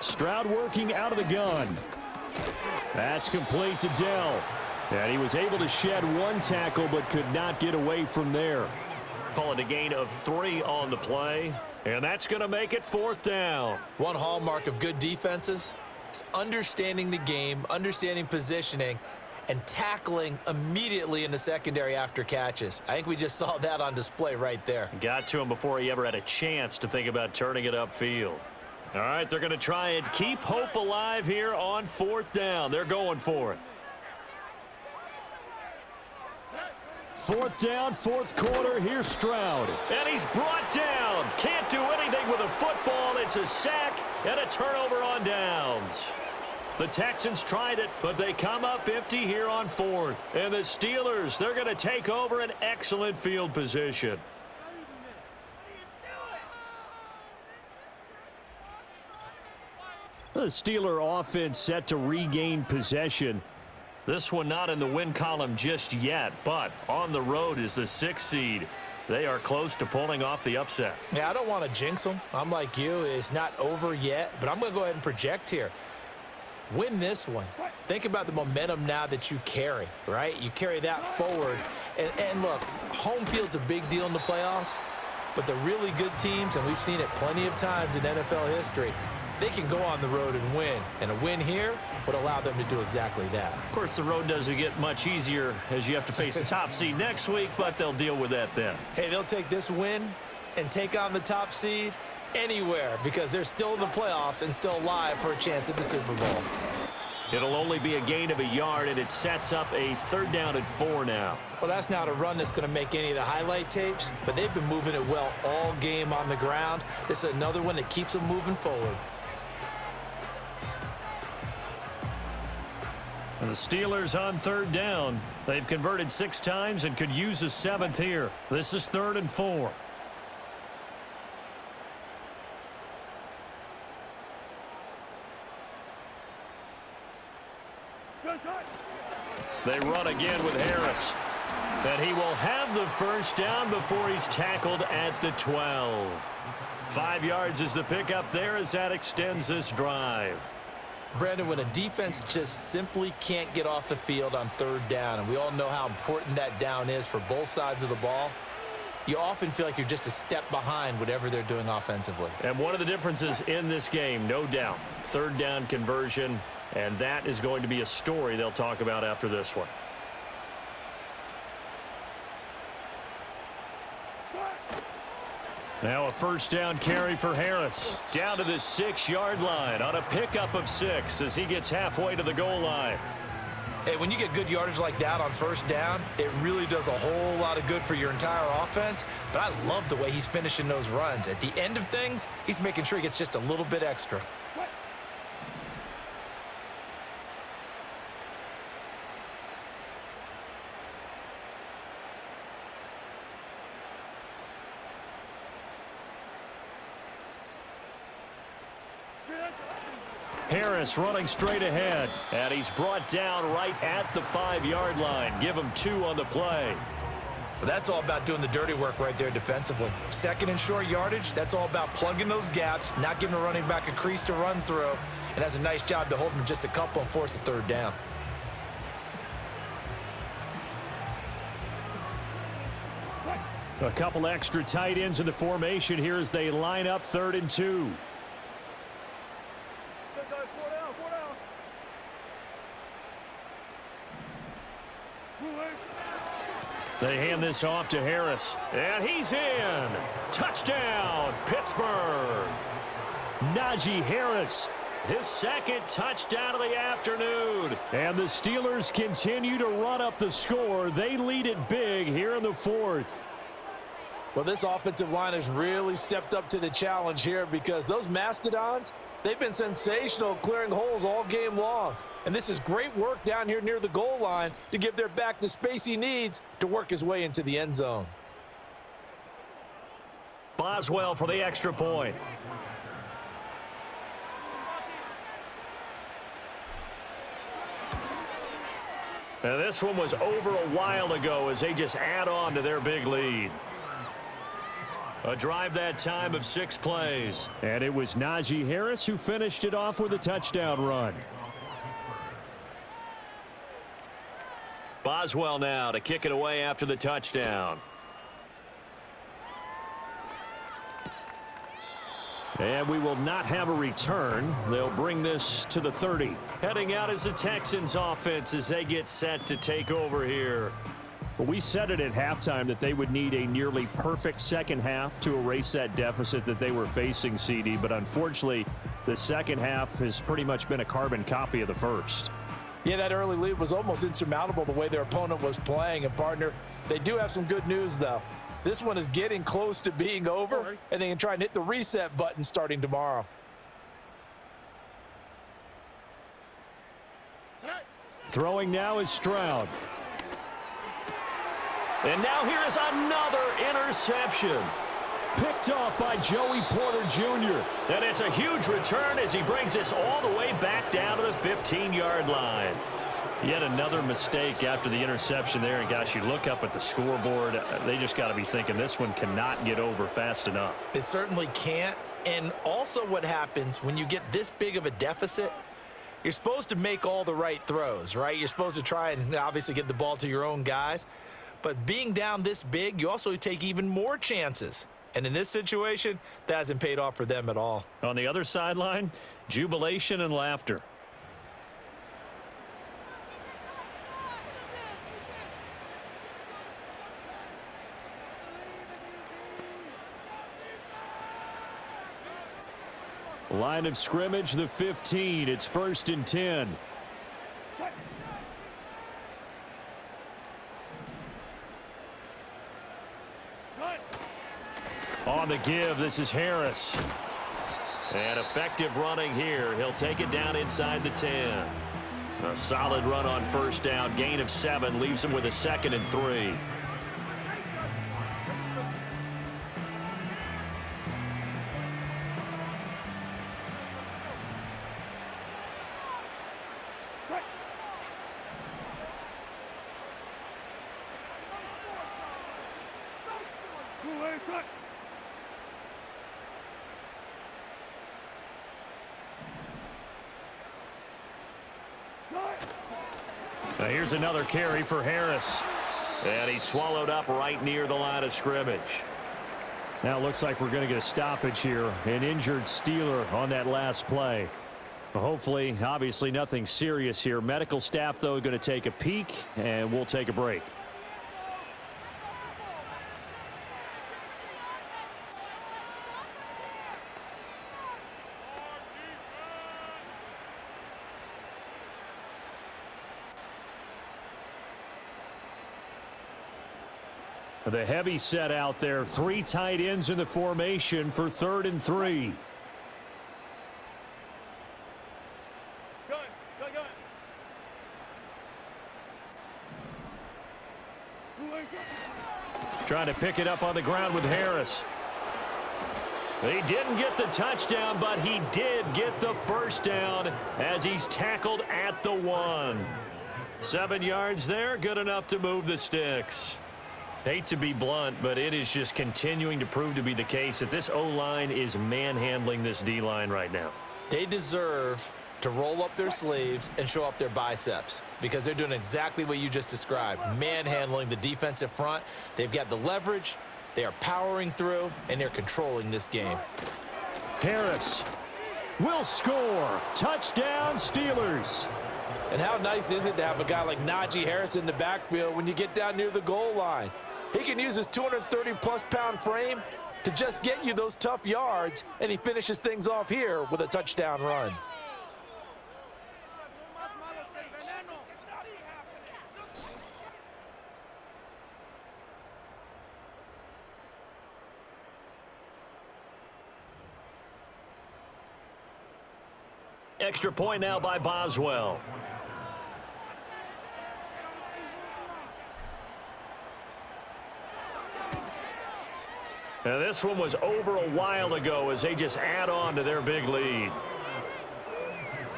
F: Stroud working out of the gun. That's complete to Dell. And he was able to shed 1 tackle but could not get away from there.
B: Call it a gain of 3 on the play, and that's going to make it 4th down.
C: One hallmark of good defenses is understanding the game, understanding positioning, and tackling immediately in the secondary after catches. I think we just saw that on display right there.
B: Got to him before he ever had a chance to think about turning it upfield. All right, they're going to try and keep hope alive here on 4th down. They're going for it.
F: 4th down, 4th quarter. Here's Stroud.
B: And he's brought down. Can't do anything with a football. It's a sack and a turnover on downs. The Texans tried it, but they come up empty here on 4th. And the Steelers, they're going to take over an excellent field position.
F: The Steeler offense set to regain possession.
B: This one not in the win column just yet, but on the road is the 6th seed. They are close to pulling off the upset.
C: Yeah, I don't want to jinx them. I'm like you. It's not over yet, but I'm going to go ahead and project here. Win this one. Think about the momentum now that you carry, right? You carry that forward. And look, home field's a big deal in the playoffs, but the really good teams, and we've seen it plenty of times in NFL history, they can go on the road and win. And a win here would allow them to do exactly that.
B: Of course, the road doesn't get much easier as you have to face the top seed next week, but they'll deal with that then.
C: Hey, they'll take this win and take on the top seed anywhere because they're still in the playoffs and still alive for a chance at the Super Bowl.
B: It'll only be a gain of a yard, and it sets up a 3rd down and 4 now.
C: Well, that's not a run that's going to make any of the highlight tapes, but they've been moving it well all game on the ground. This is another one that keeps them moving forward.
B: And the Steelers on 3rd down. They've converted 6 times and could use a 7th here. This is 3rd and 4. They run again with Harris. And he will have the first down before he's tackled at the 12. 5 yards is the pickup there as that extends this drive.
C: Brandon, when a defense just simply can't get off the field on third down, and we all know how important that down is for both sides of the ball, you often feel like you're just a step behind whatever they're doing offensively.
B: And one of the differences in this game, no doubt, third down conversion, and that is going to be a story they'll talk about after this one. Now a first down carry for Harris. Down to the 6-yard line on a pickup of 6 as he gets halfway to the goal line.
C: Hey, when you get good yardage like that on first down, it really does a whole lot of good for your entire offense. But I love the way he's finishing those runs. At the end of things, he's making sure he gets just a little bit extra.
B: Harris running straight ahead, and he's brought down right at the 5-yard line. Give him 2 on the play.
C: Well, that's all about doing the dirty work right there defensively. Second and short yardage, that's all about plugging those gaps, not giving a running back a crease to run through, and has a nice job to hold him just a couple and force a third down.
B: A couple extra tight ends in the formation here as they line up 3rd and 2. They hand this off to Harris, and he's in. Touchdown, Pittsburgh. Najee Harris, his 2nd touchdown of the afternoon. And the Steelers continue to run up the score. They lead it big here in the 4th.
C: Well, this offensive line has really stepped up to the challenge here because those Mastodons, they've been sensational clearing holes all game long. And this is great work down here near the goal line to give their back the space he needs to work his way into the end zone.
B: Boswell for the extra point. Now this one was over a while ago as they just add on to their big lead. A drive that time of 6 plays. And it was Najee Harris who finished it off with a touchdown run. Boswell now to kick it away after the touchdown. And we will not have a return. They'll bring this to the 30. Heading out is the Texans offense as they get set to take over here.
G: Well, we said it at halftime that they would need a nearly perfect second half to erase that deficit that they were facing, CD. But unfortunately, the second half has pretty much been a carbon copy of the first.
C: Yeah, that early lead was almost insurmountable the way their opponent was playing. And, partner, they do have some good news, though. This one is getting close to being over, and they can try and hit the reset button starting tomorrow.
B: Throwing now is Stroud. And now here is another interception. Picked off by Joey Porter Jr. And it's a huge return as he brings this all the way back down to the 15-yard line. Yet another mistake after the interception there. And, gosh, you look up at the scoreboard, they just got to be thinking this one cannot get over fast enough.
C: It certainly can't. And also what happens when you get this big of a deficit, you're supposed to make all the right throws, right? You're supposed to try and obviously get the ball to your own guys. But being down this big, you also take even more chances. And in this situation, that hasn't paid off for them at all.
B: On the other sideline, jubilation and laughter. Line of scrimmage, the 15. It's 1st and 10. On the give, this is Harris. And effective running here. He'll take it down inside the 10. A solid run on first down. Gain of 7 leaves him with a 2nd and 3. Now here's another carry for Harris. And he's swallowed up right near the line of scrimmage. Now it looks like we're going to get a stoppage here. An injured Steeler on that last play. Hopefully, obviously nothing serious here. Medical staff, though, going to take a peek, and we'll take a break. The heavy set out there. 3 tight ends in the formation for 3rd and 3. Trying to pick it up on the ground with Harris. He didn't get the touchdown, but he did get the first down as he's tackled at the 1. 7 yards there, good enough to move the sticks. Hate to be blunt, but it is just continuing to prove to be the case that this O-line is manhandling this D-line right now.
C: They deserve to roll up their sleeves and show up their biceps because they're doing exactly what you just described, manhandling the defensive front. They've got the leverage, they are powering through, and they're controlling this game.
B: Harris will score. Touchdown, Steelers.
C: And how nice is it to have a guy like Najee Harris in the backfield when you get down near the goal line? He can use his 230-plus pound frame to just get you those tough yards, and he finishes things off here with a touchdown run.
B: Extra point now by Boswell. Now this one was over a while ago as they just add on to their big lead.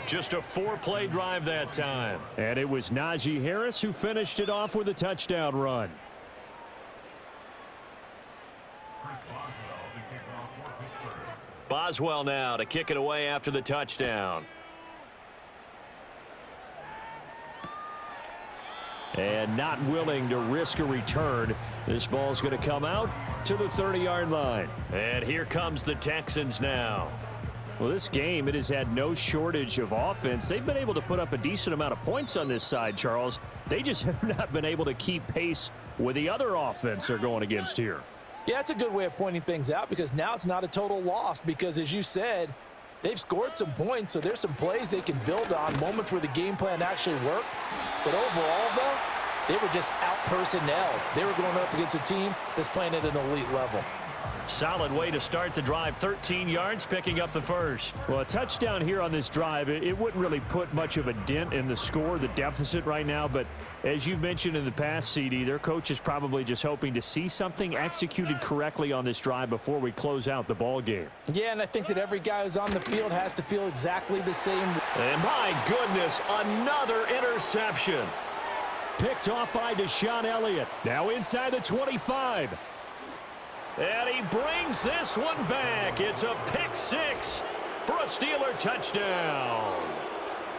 B: Just a 4-play drive that time. And it was Najee Harris who finished it off with a touchdown run. Boswell now to kick it away after the touchdown. And not willing to risk a return. This ball's going to come out to the 30-yard line. And here comes the Texans now. Well, this game, it has had no shortage of offense. They've been able to put up a decent amount of points on this side, Charles. They just have not been able to keep pace with the other offense they're going against here.
C: Yeah, that's a good way of pointing things out because now it's not a total loss because, as you said, they've scored some points, so there's some plays they can build on, moments where the game plan actually worked. But overall, though, they were just out-personnel. They were going up against a team that's playing at an elite level.
B: Solid way to start the drive. 13 yards, picking up the first. Well, a touchdown here on this drive, it wouldn't really put much of a dent in the score, the deficit right now. But as you've mentioned in the past, CD, their coach is probably just hoping to see something executed correctly on this drive before we close out the ball game.
C: Yeah, and I think that every guy who's on the field has to feel exactly the same.
B: And my goodness, another interception. Picked off by Deshaun Elliott. Now inside the 25. And he brings this one back. It's a pick 6 for a Steeler touchdown.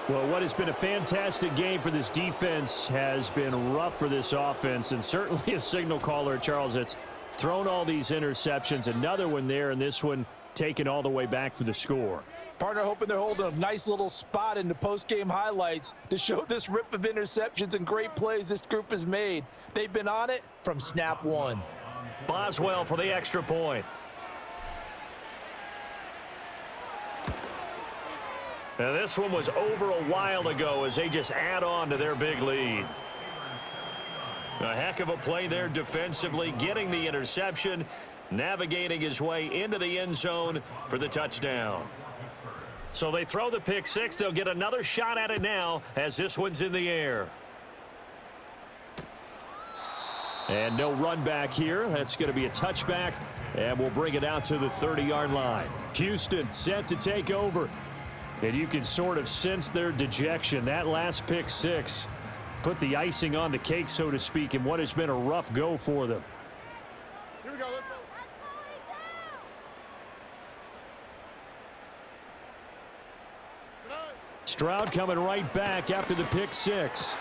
B: Well, what has been a fantastic game for this defense has been rough for this offense, and certainly a signal caller, Charles, that's thrown all these interceptions. Another one there, and this one taken all the way back for the score.
C: Partner hoping they're holding a nice little spot in the post-game highlights to show this rip of interceptions and great plays this group has made. They've been on it from snap one.
B: Boswell for the extra point. Now this one was over a while ago as they just add on to their big lead. A heck of a play there defensively, getting the interception, navigating his way into the end zone for the touchdown. So they throw the pick 6. They'll get another shot at it now as this one's in the air. And no run back here. That's going to be a touchback, and we'll bring it out to the 30-yard line. Houston set to take over. And you can sort of sense their dejection. That last pick 6 put the icing on the cake, so to speak, in what has been a rough go for them.
D: Here we go, let's go.
B: Stroud coming right back after the pick six.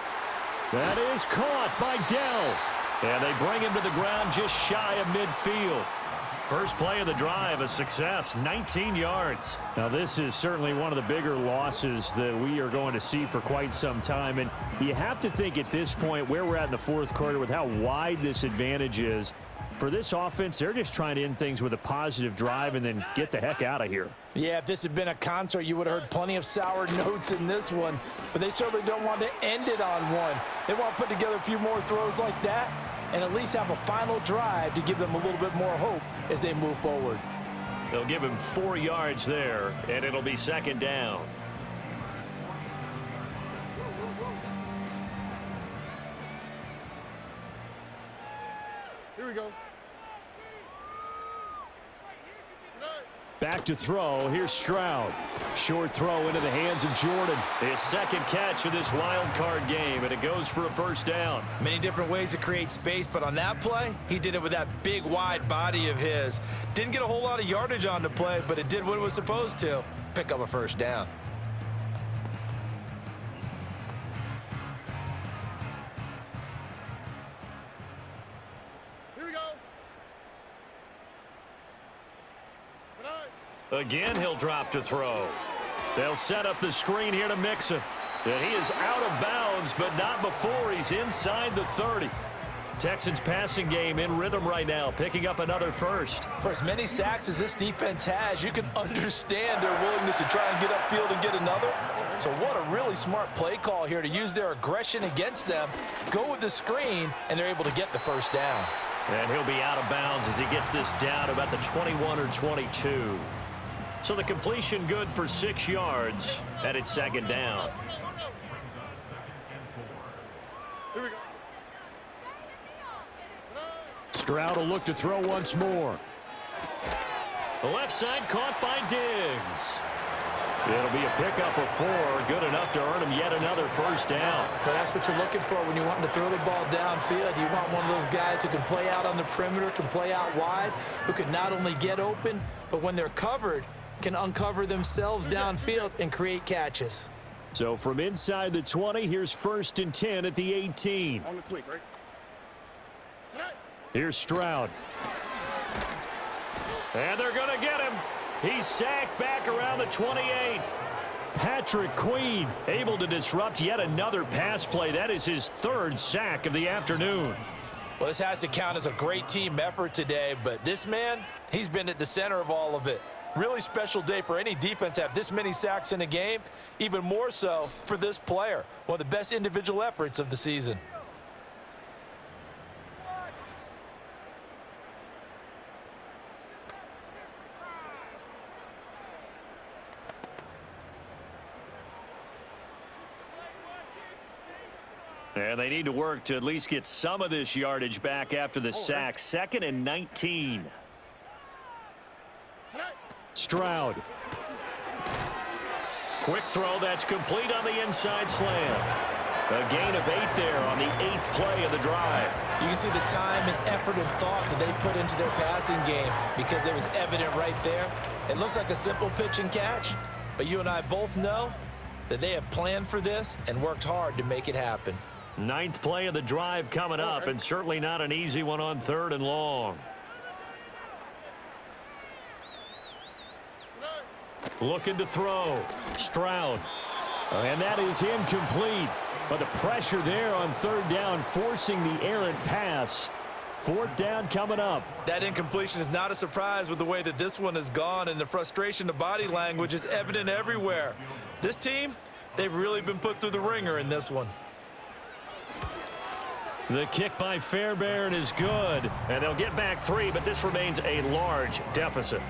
B: That is caught by Dell. And they bring him to the ground just shy of midfield. First play of the drive, a success, 19 yards. Now, this is certainly one of the bigger losses that we are going to see for quite some time. And you have to think at this point where we're at in the fourth quarter with how wide this advantage is. For this offense, they're just trying to end things with a positive drive and then get the heck out of here.
C: Yeah, if this had been a concert, you would have heard plenty of sour notes in this one. But they certainly don't want to end it on one. They want to put together a few more throws like that and at least have a final drive to give them a little bit more hope as they move forward.
B: They'll give him 4 yards there, and it'll be second down.
D: Here we go.
B: Back to throw. Here's Stroud. Short throw into the hands of Jordan. His second catch of this wild card game, and it goes for a first down.
C: Many different ways to create space, but on that play, he did it with that big, wide body of his. Didn't get a whole lot of yardage on the play, but it did what it was supposed to. Pick up a first down.
D: Here we go.
B: Again, he'll drop to throw. They'll set up the screen here to mix him. And he is out of bounds, but not before he's inside the 30. Texans passing game in rhythm right now, picking up another first.
C: For as many sacks as this defense has, you can understand their willingness to try and get upfield and get another. So what a really smart play call here to use their aggression against them, go with the screen, and they're able to get the first down.
B: And he'll be out of bounds as he gets this down about the 21 or 22. So the completion good for 6 yards, and it's second down.
D: Here we go.
B: Stroud will look to throw once more. The left side caught by Diggs. It'll be a pickup of 4, good enough to earn him yet another first down.
C: But that's what you're looking for when you want to throw the ball downfield. You want one of those guys who can play out on the perimeter, can play out wide, who can not only get open, but when they're covered, can uncover themselves downfield and create catches.
B: So from inside the 20, here's 1st and 10 at the 18.
D: On the tweak, right?
B: Here's Stroud. And they're going to get him. He's sacked back around the 28. Patrick Queen able to disrupt yet another pass play. That is his 3rd sack of the afternoon.
C: Well, this has to count as a great team effort today, but this man, he's been at the center of all of it. Really special day for any defense to have this many sacks in a game, even more so for this player. One of the best individual efforts of the season.
B: And they need to work to at least get some of this yardage back after the sack. 2nd and 19. Stroud. Quick throw that's complete on the inside slant. A gain of 8 there on the 8th play of the drive.
C: You can see the time and effort and thought that they put into their passing game because it was evident right there. It looks like a simple pitch and catch, but you and I both know that they have planned for this and worked hard to make it happen.
B: 9th play of the drive coming up, and certainly not an easy one on 3rd and long. Looking to throw. Stroud. And that is incomplete. But the pressure there on 3rd down, forcing the errant pass. 4th down coming up.
C: That incompletion is not a surprise with the way that this one has gone, and the frustration, the body language is evident everywhere. This team, they've really been put through the ringer in this one.
B: The kick by Fairbairn is good, and they'll get back 3, but this remains a large deficit.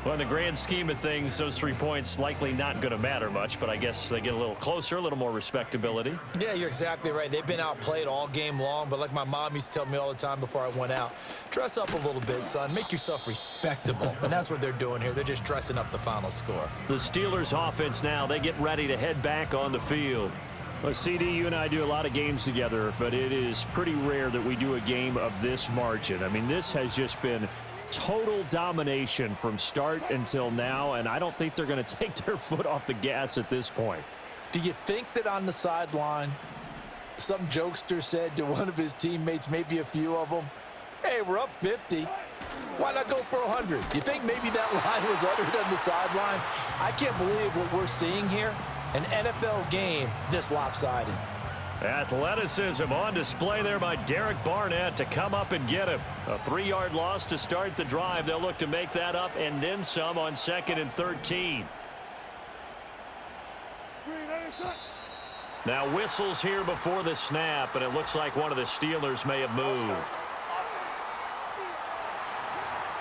B: Well, in the grand scheme of things, those 3 points likely not going to matter much, but I guess they get a little closer, a little more respectability.
C: Yeah, you're exactly right. They've been outplayed all game long, but like my mom used to tell me all the time before I went out, dress up a little bit, son. Make yourself respectable. And that's what they're doing here. They're just dressing up the final score.
B: The Steelers offense now, they get ready to head back on the field. Well, CD, you and I do a lot of games together, but it is pretty rare that we do a game of this margin. I mean, this has just been total domination from start until now, and I don't think they're going to take their foot off the gas at this point.
C: Do you think that on the sideline, some jokester said to one of his teammates, maybe a few of them, hey, we're up 50. Why not go for 100? You think maybe that line was uttered on the sideline? I can't believe what we're seeing here. An NFL game this lopsided.
B: Athleticism on display there by Derek Barnett to come up and get him. A 3-yard loss to start the drive. They'll look to make that up and then some on 2nd and 13. Now whistles here before the snap, and it looks like one of the Steelers may have moved.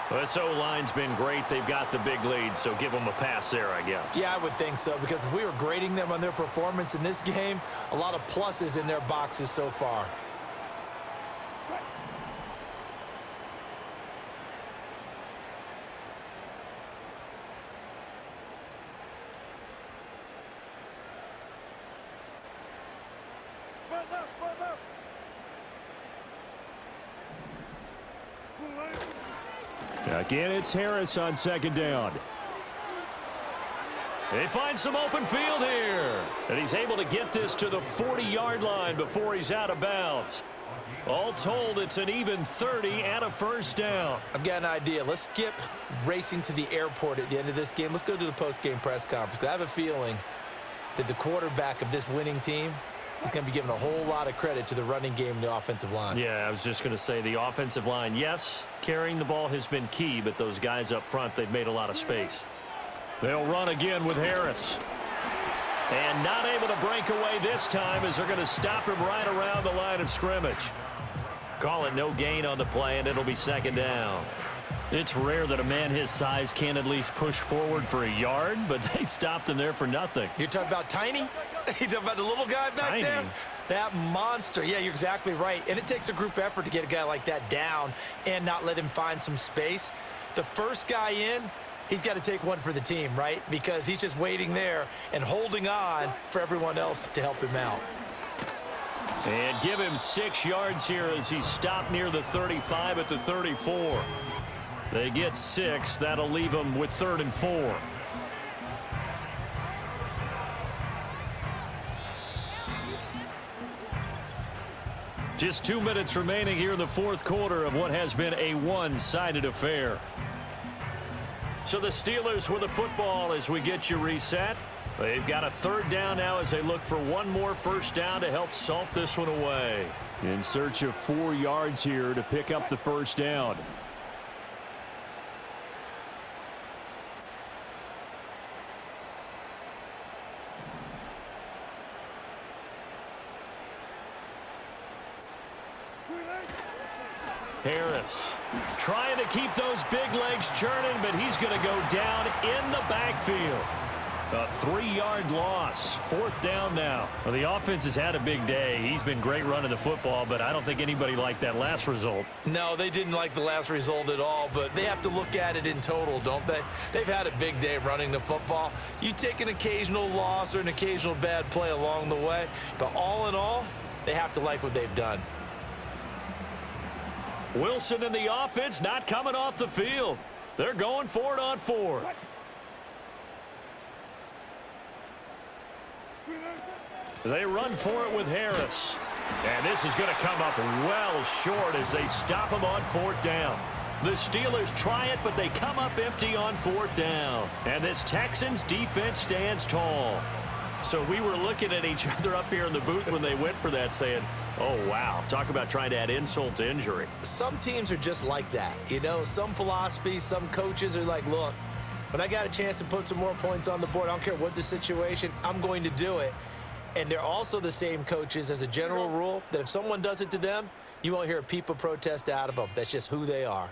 B: This O-line's been great. They've got the big lead, so give them a pass there, I guess.
C: Yeah, I would think so, because if we were grading them on their performance in this game, a lot of pluses in their boxes so far.
B: Again, it's Harris on 2nd down. They find some open field here. And he's able to get this to the 40-yard line before he's out of bounds. All told, it's an even 30 and a first down.
C: I've got an idea. Let's skip racing to the airport at the end of this game. Let's go to the post-game press conference. I have a feeling that the quarterback of this winning team is going to be given a whole lot of credit to the running game and the offensive line.
B: Yeah, I was just going to say the offensive line, yes, carrying the ball has been key, but those guys up front, they've made a lot of space. They'll run again with Harris. And not able to break away this time as they're going to stop him right around the line of scrimmage. Call it no gain on the play, and it'll be 2nd down. It's rare that a man his size can at least push forward for a yard, but they stopped him there for nothing.
C: You're talking about Tiny? You're talking about the little guy back there? That monster. Yeah, you're exactly right. And it takes a group effort to get a guy like that down and not let him find some space. The first guy in, he's got to take one for the team, right? Because he's just waiting there and holding on for everyone else to help him out.
B: And give him 6 yards here as he's stopped near the 35 at the 34. They get 6. That'll leave them with 3rd and 4. Just 2 minutes remaining here in the 4th quarter of what has been a one-sided affair. So the Steelers with the football as we get you reset. They've got a 3rd down now as they look for one more first down to help salt this one away. In search of 4 yards here to pick up the first down. Harris trying to keep those big legs churning, but he's going to go down in the backfield. A 3-yard loss. 4th down now. Well, the offense has had a big day. He's been great running the football, but I don't think anybody liked that last result.
C: No, they didn't like the last result at all, but they have to look at it in total, don't they? They've had a big day running the football. You take an occasional loss or an occasional bad play along the way, but all in all, they have to like what they've done.
B: Wilson and the offense not coming off the field. They're going for it on 4th. They run for it with Harris. And this is going to come up well short as they stop him on 4th down. The Steelers try it, but they come up empty on 4th down. And this Texans defense stands tall. So we were looking at each other up here in the booth when they went for that saying, oh, wow, talk about trying to add insult to injury.
C: Some teams are just like that. You know, some philosophies, some coaches are like, look, when I got a chance to put some more points on the board, I don't care what the situation, I'm going to do it. And they're also the same coaches as a general rule that if someone does it to them, you won't hear a peep of protest out of them. That's just who they are.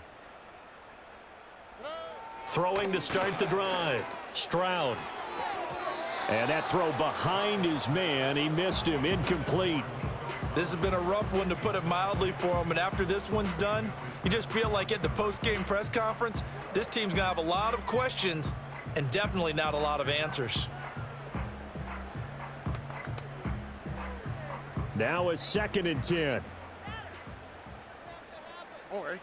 B: Throwing to start the drive. Stroud. And that throw behind his man. He missed him. Incomplete.
C: This has been a rough one, to put it mildly, for him. And after this one's done, you just feel like at the post-game press conference, this team's going to have a lot of questions and definitely not a lot of answers.
B: Now a 2nd and 10.
D: Okay.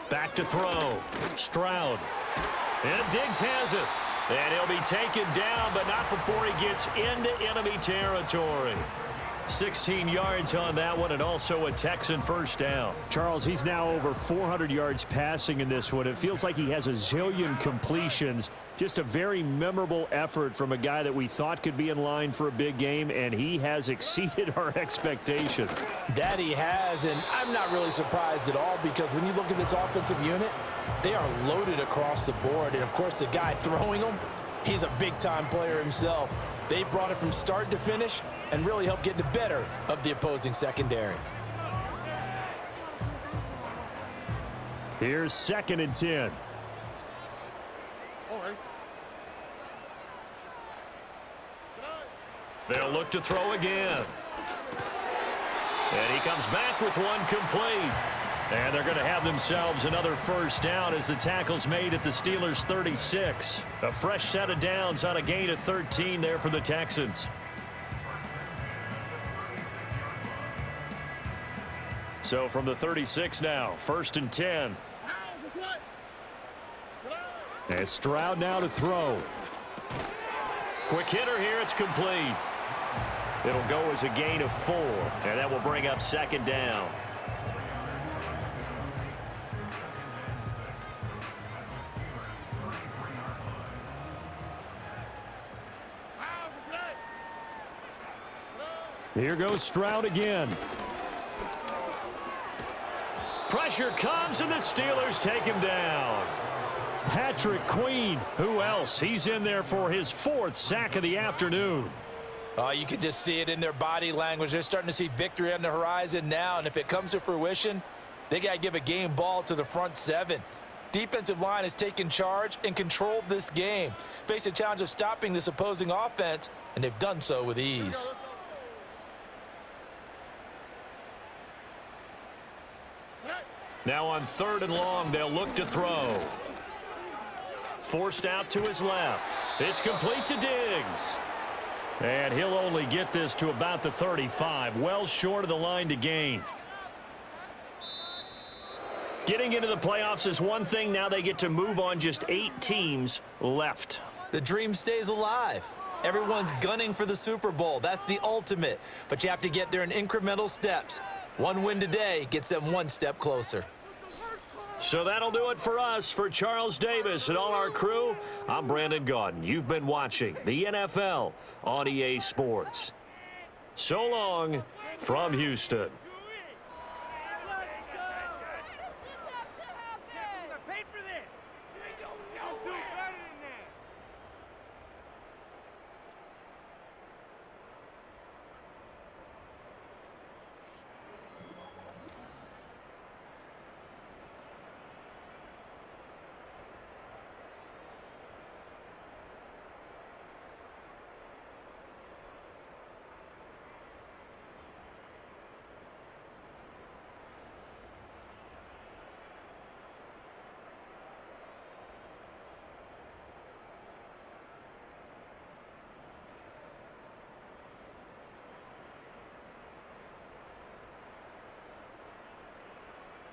B: Back to throw. Stroud. And Diggs has it. And he'll be taken down, but not before he gets into enemy territory. 16 yards on that one, and also a Texan first down.
G: Charles, he's now over 400 yards passing in this one. It feels like he has a zillion completions. Just a very memorable effort from a guy that we thought could be in line for a big game, and he has exceeded our expectations.
C: That he has, and I'm not really surprised at all, because when you look at this offensive unit, they are loaded across the board. And, of course, the guy throwing them, he's a big-time player himself. They brought it from start to finish and really helped get the better of the opposing secondary.
G: Here's 2nd and 10.
D: All right.
B: They'll look to throw again. And he comes back with one complete. And they're going to have themselves another first down as the tackle's made at the Steelers' 36. A fresh set of downs on a gain of 13 there for the Texans. So from the 36 now, 1st and 10.
G: And Stroud now to throw.
B: Quick hitter here, it's complete. It'll go as a gain of 4, and that will bring up 2nd down.
G: Here goes Stroud again.
B: Pressure comes, and the Steelers take him down.
G: Patrick Queen.
B: Who else? He's in there for his 4th sack of the afternoon.
C: You can just see it in their body language. They're starting to see victory on the horizon now, and if it comes to fruition, they got to give a game ball to the front 7. Defensive line has taken charge and controlled this game. Face a challenge of stopping this opposing offense, and they've done so with ease.
B: Now on 3rd and long, they'll look to throw. Forced out to his left. It's complete to Diggs. And he'll only get this to about the 35, well short of the line to gain. Getting into the playoffs is one thing. Now they get to move on, just 8 teams left.
C: The dream stays alive. Everyone's gunning for the Super Bowl. That's the ultimate. But you have to get there in incremental steps. One win today gets them one step closer.
B: So that'll do it for us. For Charles Davis and all our crew, I'm Brandon Gaudin. You've been watching the NFL on EA Sports. So long from Houston.